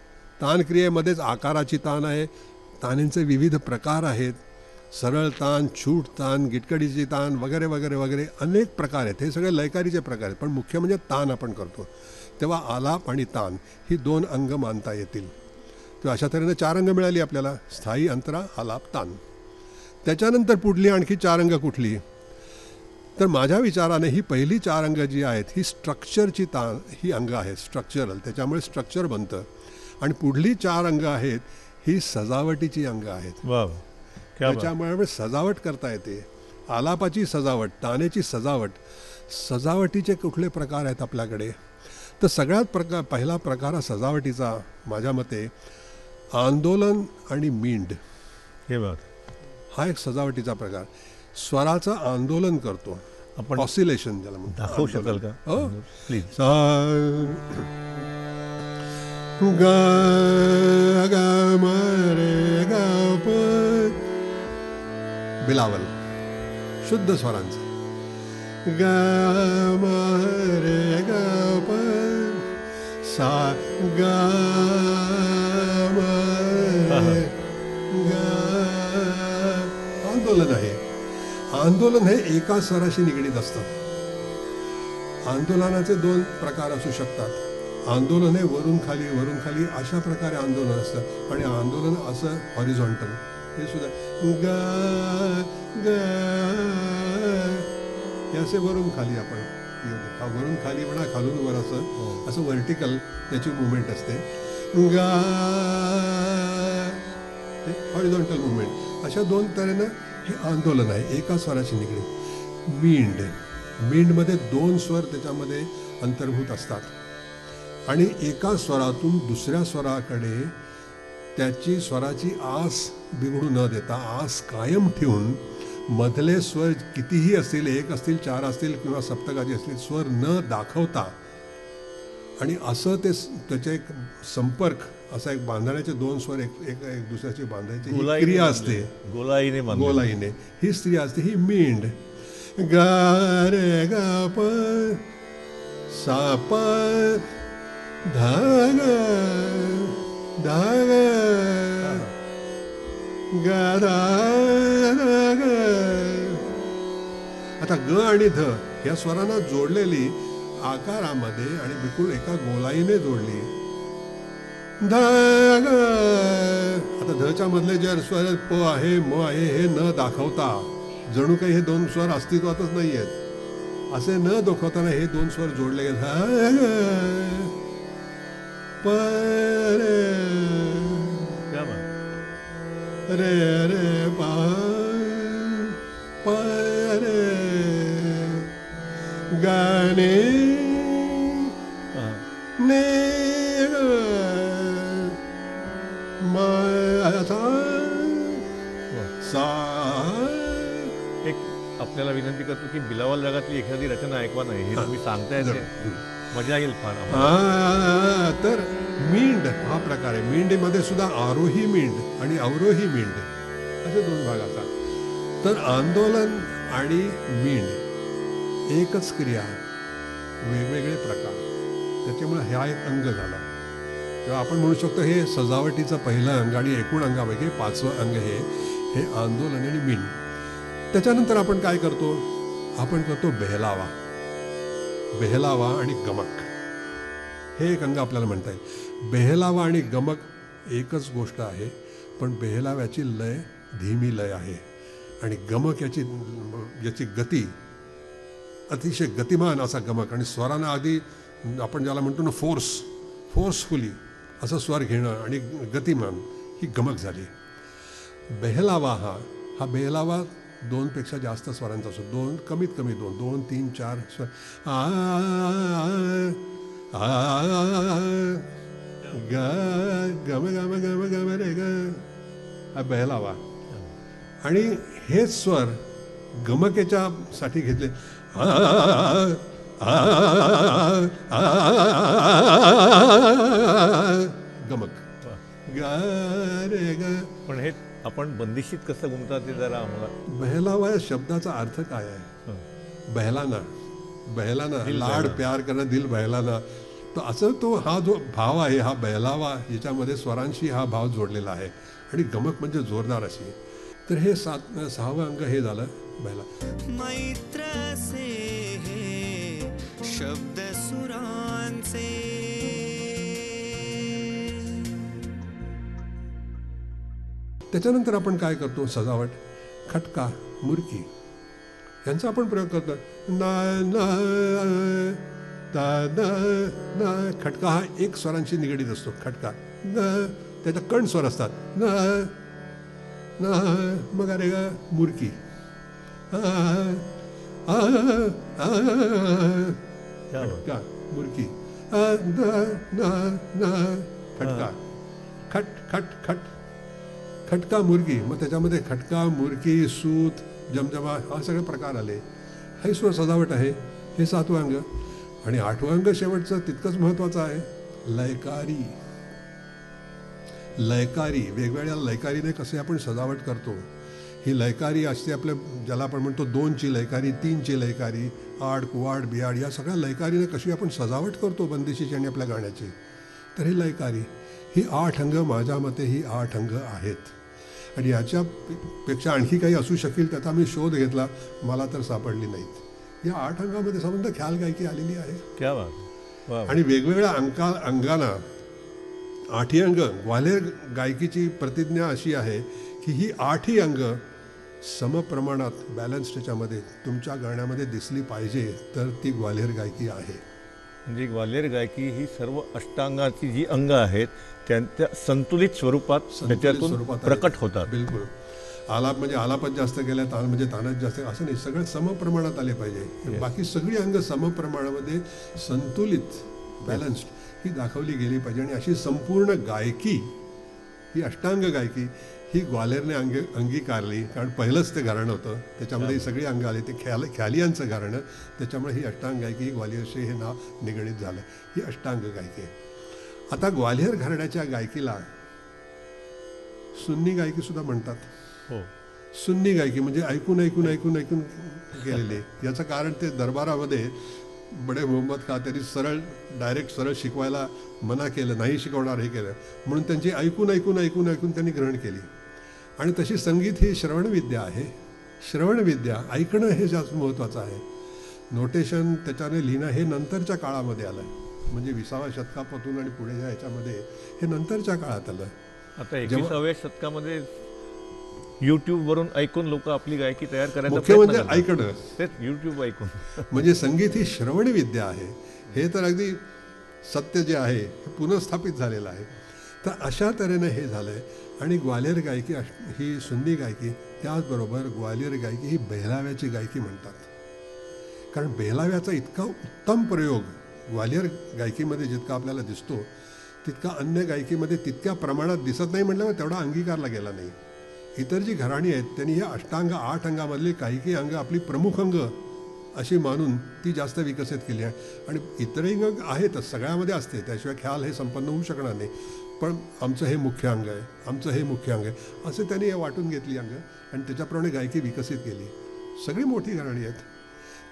Speaker 4: तानक्रियेमध्येच आकाराची तान आहे, तानींचे विविध प्रकार आहेत, सरळ तान, छूट तान, गिटकडीची तान वगैरे वगैरे वगैरे अनेक प्रकार आहेत. हे सगळे लयकारीचे प्रकार आहेत पण मुख्य म्हणजे तान आपण करतो. तेव्हा आलाप आणि तान ही 2 अंग मानता येतील. तेव्हा अशा तऱ्हेने 4 अंग मिळाली आपल्याला, स्थायी, अंतरा, आलाप, तान. त्याच्यानंतर पुढली आणखी 4 अंग कुठली तर माझ्या विचाराने ही पहिली 4 अंग जी आहेत ही स्ट्रक्चरची तान ही अंग आहेत, स्ट्रक्चरल, त्याच्यामुळे स्ट्रक्चर बनतं. आणि पुढली 4 अंग आहेत ही सजावटीची अंग आहेत. त्याच्यामुळे सजावट करता येते. आलापाची सजावट, तानेची सजावट, सजावटीचे कुठले प्रकार आहेत आपल्याकडे तर सगळ्यात पहिला प्रकार सजावटीचा माझ्या मते आंदोलन आणि मींड हा एक सजावटीचा प्रकार. स्वराचं आंदोलन करतो आपण, ऑसिलेशन ज्याला म्हणतो.
Speaker 5: दाखवू शकाल का?
Speaker 4: हो
Speaker 5: प्लीज.
Speaker 4: गा गा म रे गा प, बिलावल शुद्ध स्वरांचं. गा म रे गा प सा गा म रे गा. आंदोलन आहे. आंदोलन हे एका स्वराशी निगडीत असतं. आंदोलनाचे 2 प्रकार असू शकतात. आंदोलन हे वरून खाली अशा प्रकारे आंदोलन असतं आणि आंदोलन असं हॉरिझॉन्टल हे सुद्धा गा गा हे असे वरून खाली आपण वरून खाली म्हणा, खालून वर असं व्हर्टिकल त्याची मुवमेंट असते. गा हॉरिझॉन्टल मुवमेंट. अशा 2 तऱ्हेनं हे आंदोलन आहे एका स्वराशी निगडीत. मींड, मींडमध्ये 2 स्वर त्याच्यामध्ये अंतर्भूत असतात आणि एका स्वरातून दुसऱ्या स्वराकडे त्याची स्वराची आस बिघडू न देता आस कायम ठेवून मधले स्वर कितीही असतील, 1 असतील, 4 असतील किंवा सप्तकाचे असतील, स्वर न दाखवता आणि असं ते त्याचे एक संपर्क असा एक बांधण्याचे 2 स्वर एक दुसऱ्याची बांधायची ही क्रिया असते. गोलाईने ही स्त्रिया असते, ही मींड. गा रे गा प सा प धा ग धा ग गा धा ग. आता ग आणि ध या स्वरांना जोडलेली आकारामध्ये आणि बिलकुल एका गोलाईने जोडली ध ग. आता धच्या मधले जे स्वर प आहे, म आहे हे न दाखवता जणू काही हे 2 स्वर अस्तित्वातच नाही आहेत असे न दाखवताना हे 2 स्वर जोडले गेले. प रे रे पा प रे गाणे ने मा सा
Speaker 5: एक आपल्याला विनंती करतो की बिलावल रागातली एखादी रचना ऐकवा नाही, हे तुम्ही सांगताय ते मजा येईल फार आम्हाला.
Speaker 4: तर मींड हा प्रकार आहे. मींडमध्ये सुद्धा आरोही मींड आणि अवरोही मींड असे दोन भाग असतात. तर आंदोलन आणि मींड एकच क्रिया, वेगवेगळे प्रकार, त्याच्यामुळे हा एक अंग झाला. तेव्हा आपण म्हणू शकतो हे सजावटीचं पहिलं अंग आणि एकूण अंगापैकी 5वं अंग हे आंदोलन आणि मींड. त्याच्यानंतर आपण काय करतो, आपण करतो बेहलावा. बेहलावा आणि गमक हे एक अंग आपल्याला म्हणता येईल. बेहलावा आणि गमक एकच गोष्ट आहे, पण बेहलाव्याची लय धीमी लय आहे आणि गमक याची गती अतिशय गतिमान असा गमक, आणि स्वरानं आधी आपण ज्याला म्हणतो ना फोर्सफुली असं स्वर घेणं आणि गतिमान, ही गमक झाली. बेहलावा हा बेहलावा 2पेक्षा जास्त स्वरांचा असतो. 2 कमीत कमी 2, 3, 4 स्वर. गम गम गम गम रे ग, हा बेहलावा. आणि हेच स्वर गमकेच्या साठी घेतले. गमक ग रे ग.
Speaker 5: पण हे आपण बंदिशीत कसं गुंततात ते जरा आम्हाला.
Speaker 4: बहलावा या शब्दाचा अर्थ काय आहे? बहलाना, लाड प्यार करणं, दिल बहलाना. तर असं तो हा जो भाव आहे, हा बहलावा, याच्यामध्ये स्वरांशी हा भाव जोडलेला आहे. आणि गमक म्हणजे जोरदार अशी. तर हे 6वं अंग हे झालं बहला.
Speaker 2: मैत्र से हे शब्द सुरांचे.
Speaker 4: त्याच्यानंतर आपण काय करतो, सजावट, खटका, मुरकी यांचा आपण प्रयोग करतो. ना ना ता ना ना. खटका हा एक स्वरांशी निगडीत असतो. खटका न, त्याच्या कण स्वर असतात. न ना. मग अरे ग मुरकी. खटका मुरकी. खटका खट खट खट खटका मुरकी. मग त्याच्यामध्ये खटका, मुरकी, सूत, जमजमा हा सगळे प्रकार आले. हे स्वर सजावट आहे. हे 7वं अंग. आणि 8वं अंग शेवटचं तितकंच महत्त्वाचं आहे, लयकारी. लयकारी, वेगवेगळ्या लयकारीने कसे आपण सजावट करतो. ही लयकारी असते आपल्या, ज्याला आपण म्हणतो 2ची लयकारी, 3ची लयकारी, आड कुवाड बियाड, या सगळ्या लयकारीने कशी आपण सजावट करतो बंदिशीची आणि आपल्या गाण्याची. तर ही लयकारी, ही 8 अंग माझ्या मते ही 8 अंग आहेत. आणि याच्यापेक्षा आणखी काही असू शकेल त्याचा मी शोध घेतला, मला तर सापडली नाहीत. या 8 अंगामध्ये संबंध ख्याल गायकी आलेली आहे.
Speaker 5: क्या बात.
Speaker 4: आणि वेगवेगळ्या अंगांना 8ही अंग, ग्वाल्हेर गायकीची प्रतिज्ञा अशी आहे की ही 8ही अंग समप्रमाणात बॅलन्स त्याच्यामध्ये तुमच्या गाण्यामध्ये दिसली पाहिजे, तर ती ग्वाल्हेर गायकी आहे.
Speaker 5: म्हणजे ग्वाल्हेर गायकी ही सर्व अष्टांगाची जी अंग आहेत त्यांच्या संतुलित स्वरूपात त्याच्यातून प्रकट होतात.
Speaker 4: बिलकुल. आलाप म्हणजे आलापात जास्त केल्या, तान म्हणजे तानात जास्त, असं नाही. सगळं समप्रमाणात आले पाहिजे. बाकी सगळी अंग समप्रमाणामध्ये संतुलित, बॅलन्स्ड ही दाखवली गेली पाहिजे. आणि अशी संपूर्ण गायकी, ही अष्टांग गायकी, ही ग्वाल्हेरने अंगीकारली. कारण पहिलंच ते घराणं होतं, त्याच्यामध्ये ही सगळी अंग आली. ते ख्यालियांचं घराणं, त्याच्यामुळे ही अष्टांग गायकी, ग्वाल्हेरशी हे नाव निगडीत झालं. ही अष्टांग गायकी. आता ग्वाल्हेर घराण्याच्या गायकीला सुन्नी गायकी सुद्धा म्हणतात.
Speaker 5: हो.
Speaker 4: सुन्नी गायकी म्हणजे ऐकून ऐकून ऐकून ऐकून गेलेले. याचं कारण ते दरबारामध्ये बडे मोहम्मद खां त्यांनी डायरेक्ट सरळ शिकवायला मना केलं, नाही शिकवणार हे केलं, म्हणून त्यांची ऐकून ऐकून ऐकून ऐकून त्यांनी ग्रहण केली. आणि तशी संगीत ही श्रवणविद्या आहे. श्रवणविद्या, ऐकणं हे जास्त महत्त्वाचं आहे. नोटेशन त्याच्याने लिहिणं हे नंतरच्या काळामध्ये आलं. म्हणजे 20व्या शतकापासून आणि पुढे ज्या ह्याच्यामध्ये हे नंतरच्या काळात आलं.
Speaker 5: आता 21व्या शतकामध्ये यूट्यूबवरून ऐकून लोक आपली गायकी तयार करायचा
Speaker 4: मुख्य म्हणजे ऐकणं,
Speaker 5: तेच यूट्यूब ऐकून.
Speaker 4: म्हणजे संगीत ही श्रवणविद्या आहे. हे तर अगदी सत्य जे आहे हे पुनर्स्थापित झालेलं आहे. तर अशा तऱ्हेनं हे झालं आहे. आणि ग्वाल्हेर गायकी ही सुन्नी गायकी, त्याचबरोबर ग्वाल्हेर गायकी ही बेहलाव्याची गायकी म्हणतात. कारण बेहलाव्याचा इतका उत्तम प्रयोग ग्वाल्हेर गायकीमध्ये जितका आपल्याला दिसतो तितका अन्य गायकीमध्ये तितक्या प्रमाणात दिसत नाही. म्हटल्यावर तेवढा अंगीकारला गेला नाही. इतर जी घराणी आहेत त्यांनी ही अष्टांग 8 अंगामधली काही अंग आपली प्रमुख अंग अशी मानून ती जास्त विकसित केली आहे. आणि इतरही अंग आहेतच, सगळ्यामध्ये असते, त्याशिवाय ख्याल हे संपन्न होऊ शकणार नाही. पण आमचं हे मुख्य अंग आहे, आमचं हे मुख्य अंग आहे, असं त्यांनी हे वाटून घेतली अंग आणि त्याच्याप्रमाणे गायकी विकसित केली. सगळी मोठी घराणी आहेत.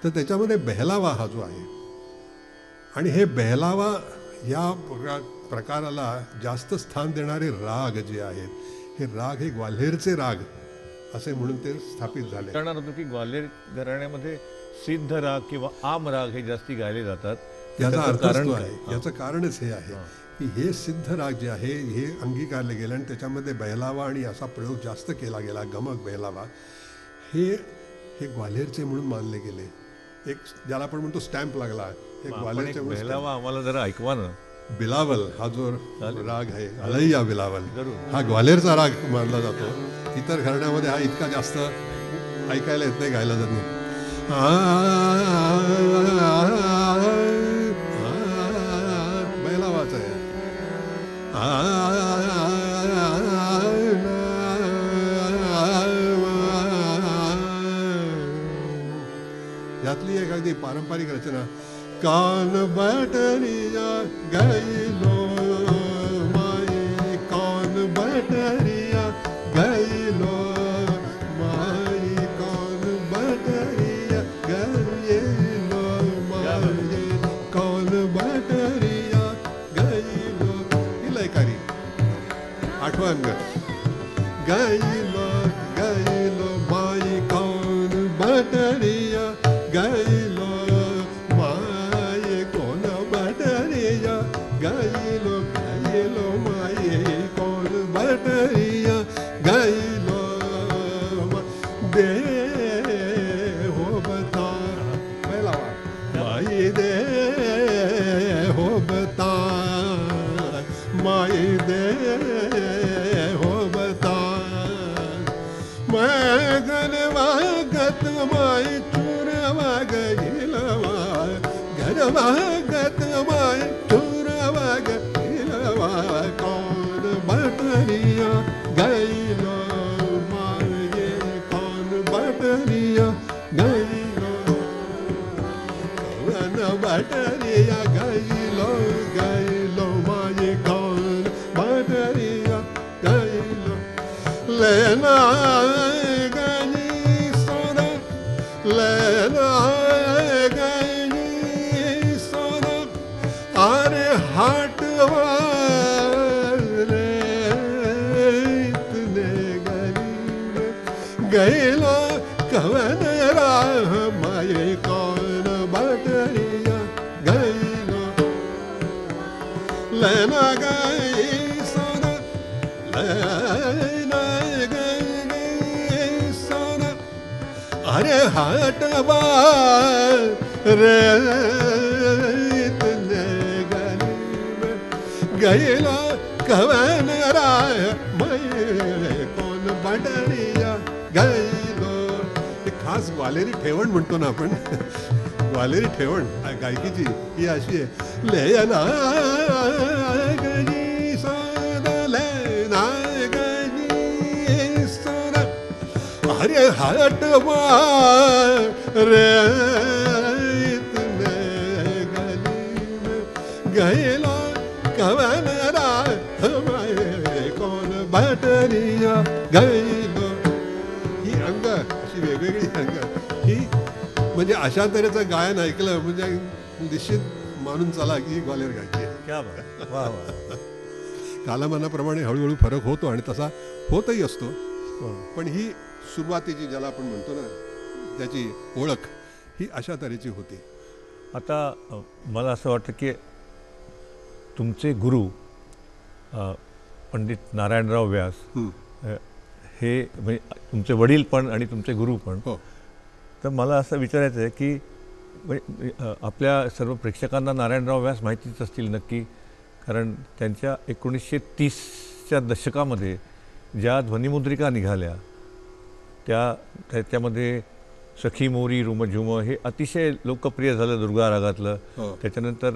Speaker 4: तर त्याच्यामध्ये बेहलावा हा जो आहे आणि हे बेहलावा या प्रकाराला जास्त स्थान देणारे राग जे आहेत, हे राग हे ग्वाल्हेरचे राग असे म्हणून ते स्थापित झाले.
Speaker 5: करणार होतो की ग्वाल्हेर घराण्यामध्ये सिद्ध राग किंवा आम राग हे जास्ती गायले जातात.
Speaker 4: याचा अर्थ
Speaker 5: कारण
Speaker 4: तो
Speaker 5: काय?
Speaker 4: आहे, याचं कारणच हे आहे की हे सिद्ध राग जे आहे हे अंगीकारले गेले आणि त्याच्यामध्ये बेहलावा आणि असा प्रयोग जास्त केला गेला. गमक बेहलावा हे ग्वाल्हेरचे म्हणून मानले गेले. एक ज्याला आपण म्हणतो स्टॅम्प लागला, हे ग्वाल्हेरचे म्हणून
Speaker 5: बेहलावा आम्हाला जरा ऐकवा ना.
Speaker 4: बिलावल हा जो राग आहे, अलैया बिलावल, हा ग्वाल्हेरचा राग मानला जातो. इतर घराण्यामध्ये हा इतका जास्त ऐकायला येत नाही, गायला जात नाही. बेहलावाचा आहे. यातली एक अगदी पारंपरिक रचना. कान बटरिया गैलो माई, कान बटरिया गैलो माई, कान बटरिया गैलो माई, कान बटरिया गैलो. ही लयकारी आठवण गैलो गैलो माई, कान बटरिया गैलो माई, कोण बटरिया गैलो गैलो माई, कोण बटरिया गैलो दे हो बता. पहिला माई दे हो बता, माई दे हो बता. मगन वागत माई चूर वाग हिलवा, घर वागत माई चूर वाग हिलवा, कौन बटरिया गैलो माये, कौन बटरिया गैलो, कौन बटरिया गैलो गैलो माये, कौन बटरिया गैलो. लेना गई सोना, लेना गई सोना, अरे हाटवा रे इतने गरीब गैलो, कवन राह माये, कौन बटरिया गैलो. लेना गई सोना, लेना गई सोना, अरे हटवा रे इतने गरीब गैलो, कवन राह माये, कौन बटरिया गैलो. खास ग्वालेरी ठेवण म्हणतो ना आपण, ग्वालेरी ठेवण गायकीची ही अशी आहे. लेना गई सोना, लेना गई सोना, अरे हटवा रे इतने गरीब गैलो, कवन राह माये, कौन बटरिया गैलो. ही अंग अशी वेगवेगळी अंग ही म्हणजे अशा तऱ्हेचं गायन ऐकलं म्हणजे निश्चित मानून चला की ही ग्वाल्हेर गायकी आहे.
Speaker 5: क्या बात. वा वा.
Speaker 4: कालमानाप्रमाणे हळूहळू फरक होतो आणि तसा होतही असतो. पण ही सुरुवातीची ज्याला आपण म्हणतो ना त्याची ओळख ही अशा तऱ्हेची होती.
Speaker 5: आता मला असं वाटतं की तुमचे गुरु पंडित नारायणराव व्यास हे म्हणजे तुमचे वडील पण आणि तुमचे गुरु पण.
Speaker 4: हो.
Speaker 5: तर मला असं विचारायचं आहे की म्हणजे आपल्या सर्व प्रेक्षकांना नारायणराव व्यास माहितीच असतील नक्की, कारण त्यांच्या 1930च्या दशकामध्ये ज्या ध्वनिमुद्रिका निघाल्या त्याच्यामध्ये सखी मोरी रुमझुम हे अतिशय लोकप्रिय झालं दुर्गा रागातलं. त्याच्यानंतर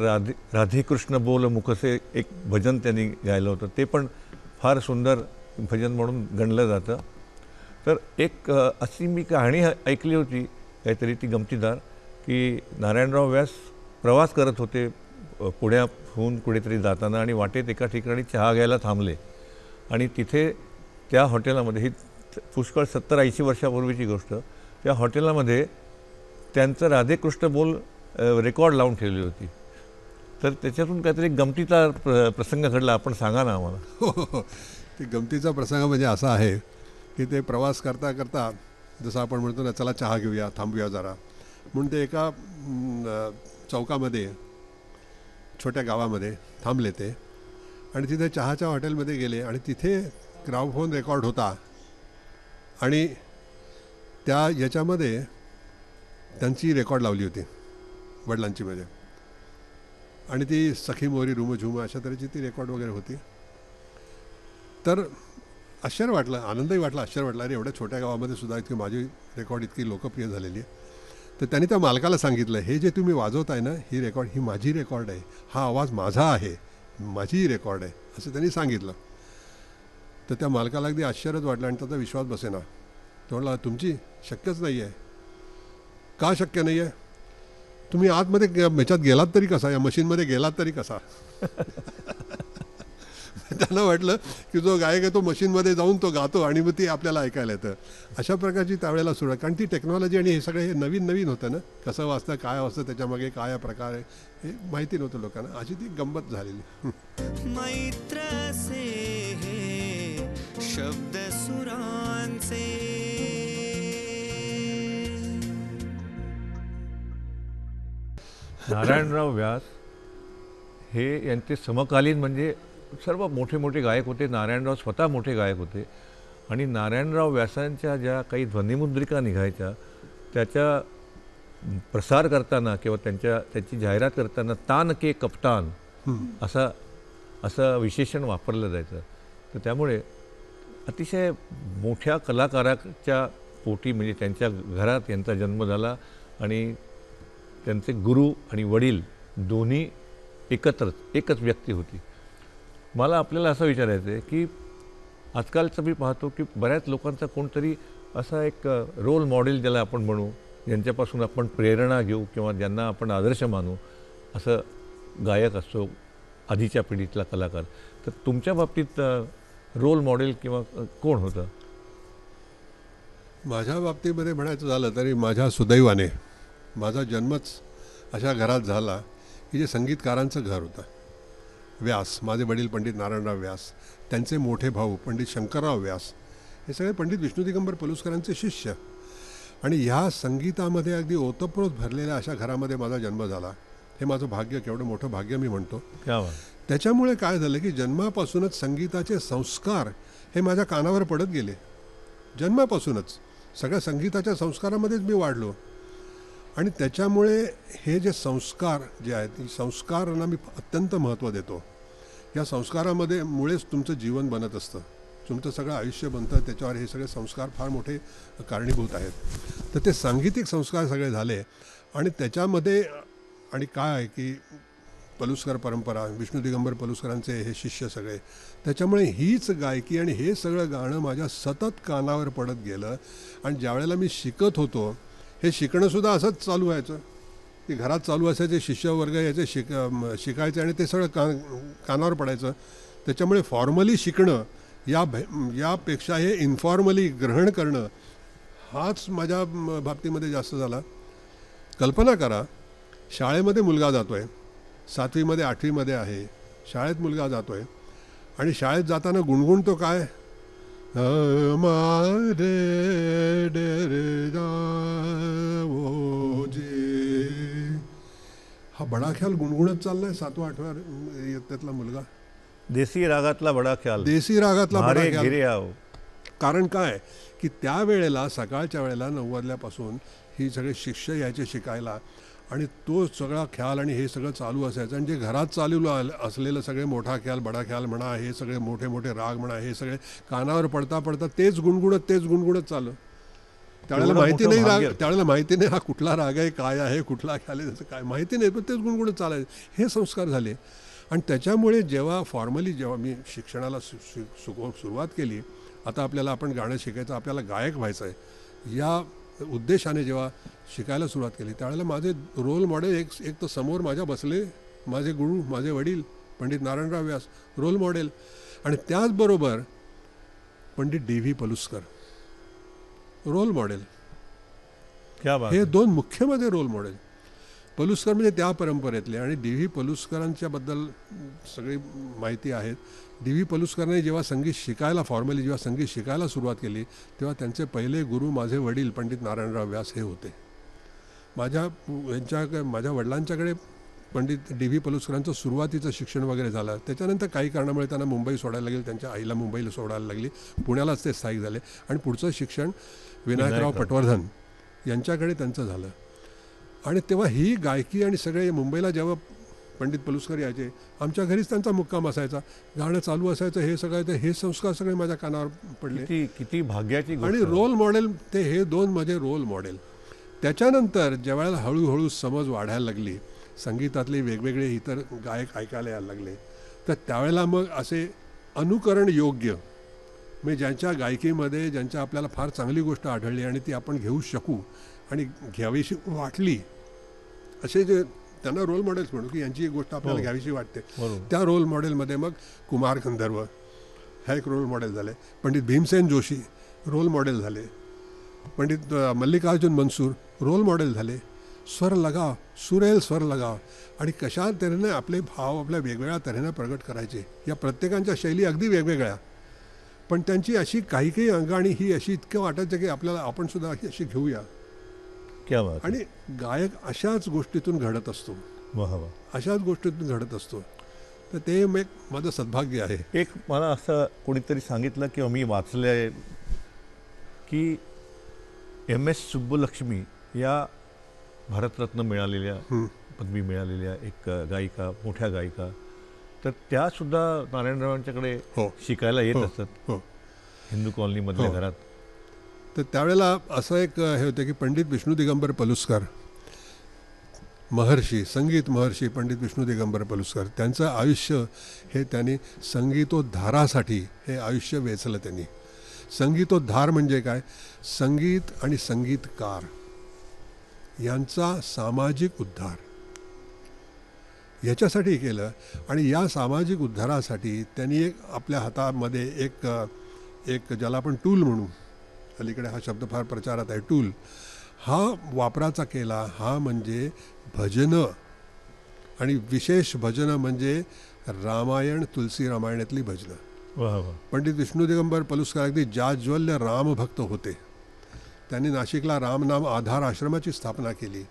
Speaker 5: राधेकृष्ण बोल मुखसे एक भजन त्यांनी गायलं होतं, ते पण फार सुंदर भजन म्हणून गणलं जातं. तर एक अशी मी कहाणी ऐकली होती काहीतरी ती गमतीदार, की नारायणराव व्यास प्रवास करत होते पुण्याहून कुठेतरी जाताना आणि वाटेत एका ठिकाणी चहा घ्यायला थांबले आणि तिथे त्या हॉटेलामध्ये, ही पुष्कळ 70-80 वर्षापूर्वीची गोष्ट, त्या हॉटेलामध्ये त्यांचं राधेकृष्ण बोल रेकॉर्ड लावून ठेवली होती. तर त्याच्यातून काहीतरी गमतीचा प्रसंग घडला, आपण सांगा ना आम्हाला.
Speaker 4: हो, ते गमतीचा प्रसंग म्हणजे असा आहे की ते प्रवास करता करता जसं आपण म्हणतो ना, चला चहा घेऊया, थांबूया जरा, म्हणून ते एका चौकामध्ये, छोट्या गावामध्ये थांबले ते आणि तिथे चहाच्या हॉटेलमध्ये गेले आणि तिथे ग्रामोफोन रेकॉर्ड होता आणि त्या याच्यामध्ये त्यांची रेकॉर्ड लावली होती वडिलांची मध्ये, आणि ती सखी मोरी रुम झुम अशा तऱ्हेची ती रेकॉर्ड वगैरे होती. तर आश्चर्य वाटलं, आनंदही वाटला, आश्चर्य वाटलं, अरे एवढ्या छोट्या गावामध्ये सुद्धा इतकी माझी रेकॉर्ड इतकी लोकप्रिय झालेली आहे. तर त्यांनी त्या मालकाला सांगितलं, हे जे तुम्ही वाजवताय ना, ही रेकॉर्ड, ही माझी रेकॉर्ड आहे, हा आवाज माझा आहे, माझी रेकॉर्ड आहे, असं त्यांनी सांगितलं. तर त्या मालकाला अगदी आश्चर्यच वाटलं आणि त्याचा विश्वास बसेना. तो म्हणाला, तुमची शक्यच नाही आहे. का शक्य नाही आहे? तुम्ही आतमध्ये ह्याच्यात गेलात तरी कसा, या मशीनमध्ये गेलात तरी कसा? त्यांना वाटलं की जो गायक आहे तो मशीनमध्ये जाऊन तो गातो आणि मग ती आपल्याला ऐकायला येतं. अशा प्रकारची त्यावेळेला सुरुवात, कारण ती टेक्नॉलॉजी आणि हे सगळं हे नवीन नवीन होतं ना, कसं वाजतं, काय वाजतं, त्याच्यामागे काय प्रकार आहे हे माहिती नव्हतं लोकांना. अशी ती गंमत झालेली.
Speaker 2: मैत्र से हे शब्द सुरांचे.
Speaker 5: नारायणराव व्यास हे यांचे समकालीन म्हणजे सर्व मोठे मोठे गायक होते. नारायणराव स्वतः मोठे गायक होते आणि नारायणराव व्यासांच्या ज्या काही ध्वनिमुद्रिका निघायच्या त्याच्या प्रसार करताना किंवा त्याची जाहिरात करताना तान के कप्तान असं विशेषण वापरलं जायचं. तर त्यामुळे अतिशय मोठ्या कलाकाराच्या पोटी, म्हणजे त्यांच्या घरात यांचा जन्म झाला आणि त्यांचे गुरु आणि वडील दोन्ही एकच व्यक्ती होती. मला आपल्याला असं विचारायचं आहे की आजकालचं मी पाहतो की बऱ्याच लोकांचा कोणतरी असा एक रोल मॉडेल ज्याला आपण म्हणू, ज्यांच्यापासून आपण प्रेरणा घेऊ किंवा ज्यांना आपण आदर्श मानू, असं गायक असतो आधीच्या पिढीतला कलाकार. तर तुमच्या बाबतीत रोल मॉडेल किंवा कोण होतं?
Speaker 4: माझ्या बाबतीमध्ये म्हणायचं झालं तरी माझ्या सुदैवाने माझा जन्मच अशा घरात झाला की जे संगीतकारांचं घर होतं. व्यास, माझे वडील पंडित नारायणराव व्यास, त्यांचे मोठे भाऊ पंडित शंकरराव व्यास, हे सगळे पंडित विष्णू दिगंबर पलुसकरांचे शिष्य. आणि ह्या संगीतामध्ये अगदी ओतप्रोत भरलेल्या अशा घरामध्ये माझा जन्म झाला. हे माझं भाग्य, केवढं मोठं भाग्य मी म्हणतो. त्याच्यामुळे काय झालं की जन्मापासूनच संगीताचे संस्कार हे माझ्या कानावर पडत गेले. जन्मापासूनच सगळ्या संगीताच्या संस्कारामध्येच मी वाढलो आणि त्याच्यामुळे हे जे संस्कार जे आहेत, संस्कारांना मी अत्यंत महत्त्व देतो. या संस्कारामध्ये मुळेच तुमचं जीवन बनत असतं, तुमचं सगळं आयुष्य बनतं, त्याच्यावर हे सगळे संस्कार फार मोठे कारणीभूत आहेत. तर ते सांगीतिक संस्कार सगळे झाले आणि त्याच्यामध्ये आणि काय आहे की पलुसकर परंपरा, विष्णू दिगंबर पलुसकरांचे हे शिष्य सगळे, त्याच्यामुळे हीच गायकी आणि हे सगळं गाणं माझ्या सतत कानावर पडत गेलं. आणि ज्यावेळेला मी शिकत होतो, हे शिकणंसुद्धा असंच चालू व्हायचं की घरात चालू असायचे, शिष्यवर्ग याचे शिकायचे आणि ते सगळं कानावर पडायचं. त्याच्यामुळे फॉर्मली शिकणं यापेक्षा हे इन्फॉर्मली ग्रहण करणं हाच माझ्या बाबतीमध्ये जास्त झाला. कल्पना करा, शाळेमध्ये मुलगा जातो आहे, 7वीमध्ये 8वीमध्ये आहे, शाळेत मुलगा जातो आहे आणि शाळेत जाताना गुणगुणतो काय, हमारे डेरे जाओ जी. हा बडा ख्याल गुणगुणत चाललाय 7वा 8व्या इयत्तेतला मुलगा.
Speaker 5: देसी रागातला बडा ख्याल,
Speaker 4: देसी रागातला बडा ख्याल. कारण काय की त्यावेळेला सकाळच्या वेळेला 9 वाजल्यापासून ही सगळे शिष्य यायचे शिकायला आणि तो सगळा ख्याल आणि हे सगळं चालू असायचं. आणि जे घरात चालू असलेलं सगळे मोठा ख्याल, बडा ख्याल म्हणा, हे सगळे मोठे मोठे राग म्हणा, हे सगळे कानावर पडता पडता तेच गुणगुणत चाललं. त्यावेळेला माहिती नाही राग, त्यावेळेला माहिती नाही हा कुठला राग आहे, काय आहे, कुठला ख्याल आहे, त्याचं काय माहिती नाही, पण तेच गुणगुणत चालायचं. हे संस्कार झाले. आणि त्याच्यामुळे जेव्हा फॉर्मली जेव्हा मी शिक्षणाला सुरुवात केली आता आपल्याला आपण गाणं शिकायचं, आपल्याला गायक व्हायचं आहे, या उद्देशाने जेव्हा शिकायला सुरुवात केली त्यावेळेला माझे रोल मॉडेल एक तर समोर माझ्या बसले माझे गुरु, माझे वडील पंडित नारायणराव व्यास रोल मॉडेल, आणि त्याचबरोबर Pandit D.V. Paluskar role model.
Speaker 5: क्या बात
Speaker 4: हे
Speaker 5: है.
Speaker 4: दोन मुख्य माझे रोल मॉडेल. पलुस्कर म्हणजे त्या परंपरेतले, आणि D.V. पलुस्करांच्याबद्दल सगळी माहिती आहे. D.V. पलुस्करांनी जेव्हा संगीत शिकायला फॉर्मली जेव्हा संगीत शिकायला सुरुवात केली तेव्हा त्यांचे पहिले गुरु माझे वडील पंडित नारायणराव व्यास हे होते. माझ्या वडिलांच्याकडे पंडित D.V. पलुस्करांचं सुरुवातीचं शिक्षण वगैरे झालं. त्याच्यानंतर काही कारणामुळे त्यांना मुंबई सोडायला लागली, त्यांच्या आईला मुंबईला सोडायला लागली, पुण्यालाच ते स्थायिक झाले, आणि पुढचं शिक्षण विनायकराव पटवर्धन यांच्याकडे त्यांचं झालं. आणि तेव्हा ही गायकी आणि सगळे मुंबईला जेव्हा पंडित पलुस्कर यायचे आमच्या घरीच त्यांचा मुक्काम असायचा, गाणं चालू असायचं, हे सगळं हे संस्कार सगळे माझ्या कानावर पडले.
Speaker 5: किती भाग्याची गोष्ट.
Speaker 4: आणि रोल मॉडेल ते हे दोन माझे रोल मॉडेल. त्याच्यानंतर ज्यावेळेला हळूहळू समज वाढायला लागली, संगीतातले वेगवेगळे इतर गायक ऐकायला यायला लागले, तर त्यावेळेला मग असे अनुकरण योग्य म्हणजे ज्यांच्या गायकीमध्ये ज्यांच्या आपल्याला फार चांगली गोष्ट आढळली आणि ती आपण घेऊ शकू आणि घ्यावीशी वाटली, असे जे त्यांना रोल मॉडेल्स म्हणू की यांची एक गोष्ट आपल्याला घ्यावीशी वाटते, त्या रोल मॉडेलमध्ये मग कुमार गंधर्व हा एक रोल मॉडेल झाले, पंडित भीमसेन जोशी रोल मॉडेल झाले, पंडित मल्लिकार्जुन मनसूर रोल मॉडेल झाले. स्वर लगाव, सुरेल स्वर लगाव, आणि कशा तऱ्हेने आपले भाव आपल्या वेगवेगळ्या तऱ्हेने प्रगट करायचे. या प्रत्येकांच्या शैली अगदी वेगवेगळ्या, पण त्यांची अशी काही काही अंगाणी ही अशी इतकं वाटायचं की आपल्याला आपण सुद्धा अशी घेऊया.
Speaker 5: क्या बात.
Speaker 4: आणि गायक अशाच गोष्टीतून घडत असतो, अशाच गोष्टीतून घडत असतो. तर ते एक माझं सद्भाग्य आहे.
Speaker 5: एक मला असं कोणीतरी सांगितलं किंवा मी वाचलं आहे की MS सुब्बुलक्ष्मी या भारतरत्न मिळालेल्या पदवी मिळालेल्या एक गायिका, मोठ्या गायिका, तर त्यासुद्धा नारायणरावांच्याकडे शिकायला येत असतात हिंदू कॉलनीमधल्या घरात.
Speaker 4: तर त्यावेळेला असं एक हे होतं की पंडित विष्णू दिगंबर पलुस्कर महर्षी, संगीत महर्षी पंडित विष्णू दिगंबर पलुस्कर, त्यांचं आयुष्य हे त्यांनी संगीतोद्धारासाठी हे आयुष्य वेचलं त्यांनी. संगीतोद्धार म्हणजे काय? संगीत आणि संगीतकार यांचा सामाजिक उद्धार याच्यासाठी केलं. आणि या सामाजिक उद्धारासाठी त्यांनी एक आपल्या हातामध्ये एक ज्याला आपण टूल म्हणू, अलीकडे हा शब्द फार प्रचारात आहे, टूल, हा वापराचा केला. हा म्हणजे भजनं, आणि विशेष भजनं म्हणजे रामायण, तुलसी रामायणातली भजनं. पंडित विष्णू दिगंबर पलुस्कर अगदी जाज्वल्य रामभक्त होते. त्यांनी नाशिकला रामनाम आधार आश्रमाची स्थापना केली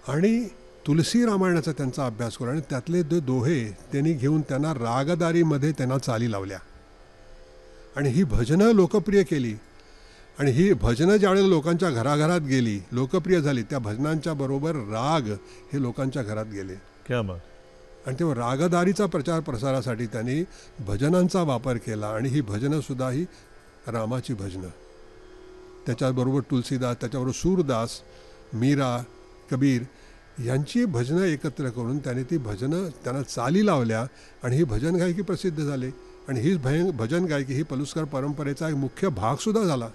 Speaker 4: आणि तुलसी रामायणाचा त्यांचा अभ्यास करून, आणि त्यातले ते दोहे त्यांनी घेऊन त्यांना रागदारीमध्ये त्यांना चाली लावल्या आणि ही भजनं लोकप्रिय केली. आणि ही भजनं ज्यावेळेला लोकांच्या घराघरात गेली, लोकप्रिय झाली, त्या भजनांच्या बरोबर राग हे लोकांच्या घरात गेले.
Speaker 5: क्या बात.
Speaker 4: आणि तेव्हा रागदारीचा प्रचार प्रसारासाठी त्यांनी भजनांचा वापर केला. आणि ही भजनंसुद्धा ही रामाची भजनं, त्याच्याबरोबर तुलसीदास, त्याच्याबरोबर सूरदास, मीरा, कबीर यांची भजनं एकत्र करून त्याने ती भजनं त्यांना चाली लावल्या आणि ही भजन गायकी प्रसिद्ध झाली. आणि ही भजन गायकी ही पलुस्कर परंपरेचा एक मुख्य भागसुद्धा झाला.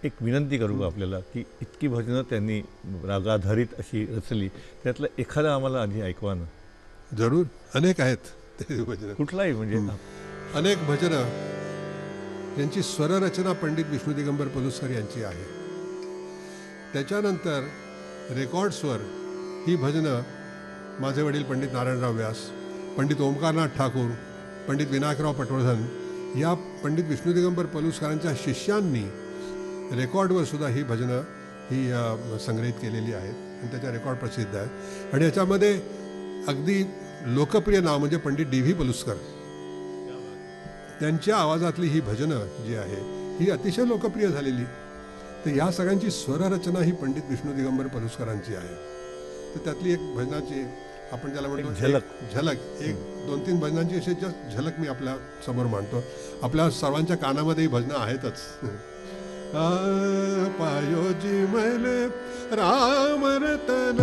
Speaker 5: एक विनंती करू का आपल्याला की इतकी भजनं त्यांनी रागाधारित अशी रचली, त्यातलं एखादं आम्हाला आधी ऐकवा ना.
Speaker 4: जरूर, अनेक आहेत ते भजनं,
Speaker 5: कुठलाही म्हणजे
Speaker 4: अनेक भजनं यांची स्वररचना पंडित विष्णू दिगंबर पलुस्कर यांची आहे. त्याच्यानंतर रेकॉर्ड स्वर ही भजनं माझे वडील पंडित नारायणराव व्यास, पंडित ओंकारनाथ ठाकूर, पंडित विनायकराव पटवर्धन या पंडित विष्णू दिगंबर पलुस्करांच्या शिष्यांनी रेकॉर्डवर सुद्धा ही भजनं ही संग्रहित केलेली आहेत आणि त्याच्या रेकॉर्ड प्रसिद्ध आहेत. आणि याच्यामध्ये अगदी लोकप्रिय नाव म्हणजे पंडित D.V. पलुस्कर, त्यांच्या आवाजातली ही भजनं जी आहे ही अतिशय लोकप्रिय झालेली. तर या सगळ्यांची स्वररचना ही पंडित विष्णू दिगंबर पलुस्करांची आहे. तर त्यातली एक भजनाची आपण ज्याला म्हणतो झलक, एक 2-3 भजनांची अशी जस्ट झलक मी आपल्या समोर मांडतो. आपल्या सर्वांच्या कानामध्ये ही भजनं आहेतच. पायोजी मैले राम रतन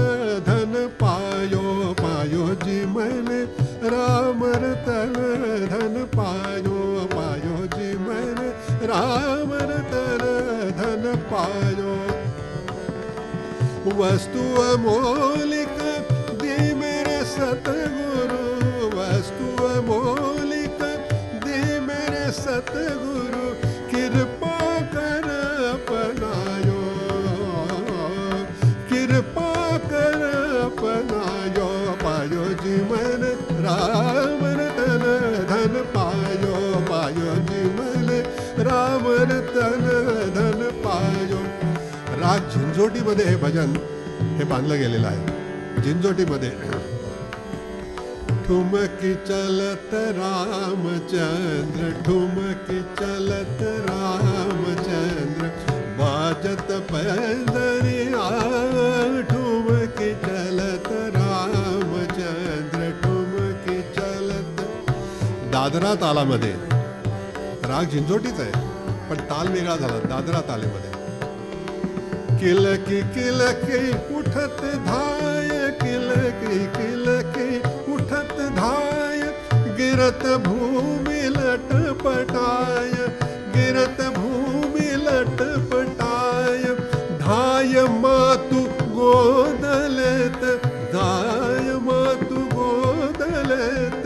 Speaker 4: धन पायो, पायोजी मैले राम रतन धन पायो, पायोजी मैले पायो वस्तु अमोलिक दे मेरे सतगुरु वस्तु अमोलिक दे मेरे सतगुरु कृपा कर अपनायो कृपा कर अपनायो पायो जीवन राम तन धन पायो पायो जीवन राम तन धन पायो. राग झिंझोटीमध्ये हे भजन हे बांधलं गेलेलं आहे. झिंझोटीमध्ये ठुमकी चलत रामचंद्र ठुमकी चलत रामचंद्र बाजत पैदरिया ठुमकी चलत रामचंद्र ठुमकी चलत. दादरा तालामध्ये राग झिंझोटीच आहे पण ताल वेगळा झाला. दादरा तालेमध्ये किलकी किलकी उठत धाय किलकी किलकी उठत धाय गिरत भूमि लटपटाय गिरत भूमि लटपटाय धाय मातु गोदलेत धाय मातु गोदलेत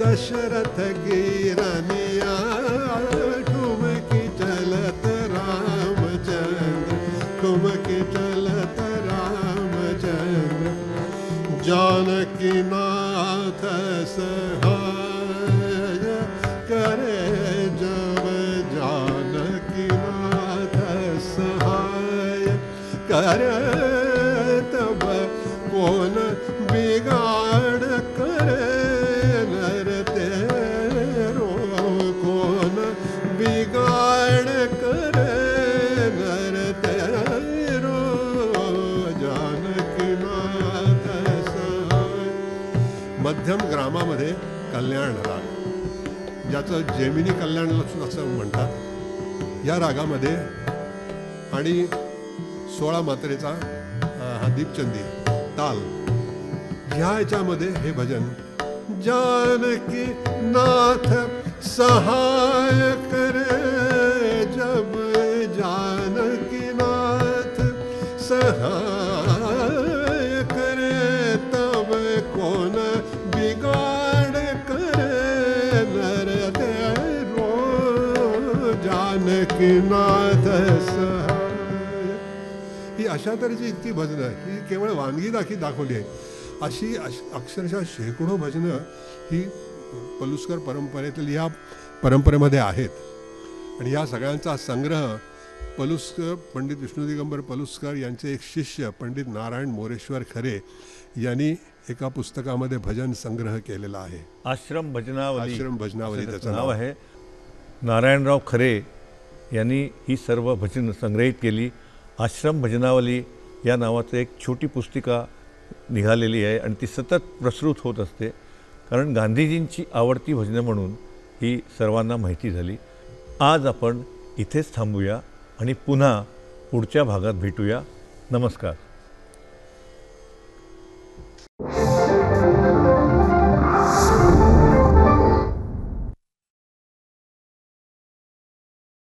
Speaker 4: दशरथ गिरनिया ठुमकी चलत रामचंद्र ठुमकी चलत रामचंद्र जानकी नाथ सहाय करे जब जानकी नाथ सहाय करे तब कौन बिगाड़ करे नर तेरो कौन बिगाड़ करे नर तेरो जानकी नाथ सहाय. मध्यम ग्रामामध्ये कल्याण राग ज्याचं जेमिनी कल्याण असं म्हणतात या रागामध्ये आणि 16 मात्रेचा हा दीपचंदी ताल ह्या याच्यामध्ये हे भजन जानकी नाथ सहाय करे जब जानकी नाथ सहाय करे तब कौन बिगाड़ करे नर तेरो जानकी नाथ सहाय. ही अशा तऱ्हेची इतकी भजनं ही केवळ वानगी दाखवली आहे. अशी अक्षरशः शेकडो भजनं ही पलुसकर परंपरेतील या परंपरेमध्ये आहेत आणि या सगळ्यांचा संग्रह पलुसकर पंडित विष्णू दिगंबर पलुसकर यांचे एक शिष्य पंडित नारायण मोरेश्वर खरे यांनी एका पुस्तकामध्ये भजन संग्रह केलेला आहे.
Speaker 5: आश्रम भजनावली
Speaker 4: त्याचं
Speaker 5: नाव आहे. नारायणराव खरे यांनी ही सर्व भजन संग्रहित केली. आश्रम भजनावली या नावाचं एक छोटी पुस्तिका निघालेली आहे आणि ती सतत प्रसृत होत असते कारण गांधीजींची आवडती भजनं म्हणून ही सर्वांना माहिती झाली. आज आपण इथेच थांबूया आणि पुन्हा पुढच्या भागात भेटूया. नमस्कार.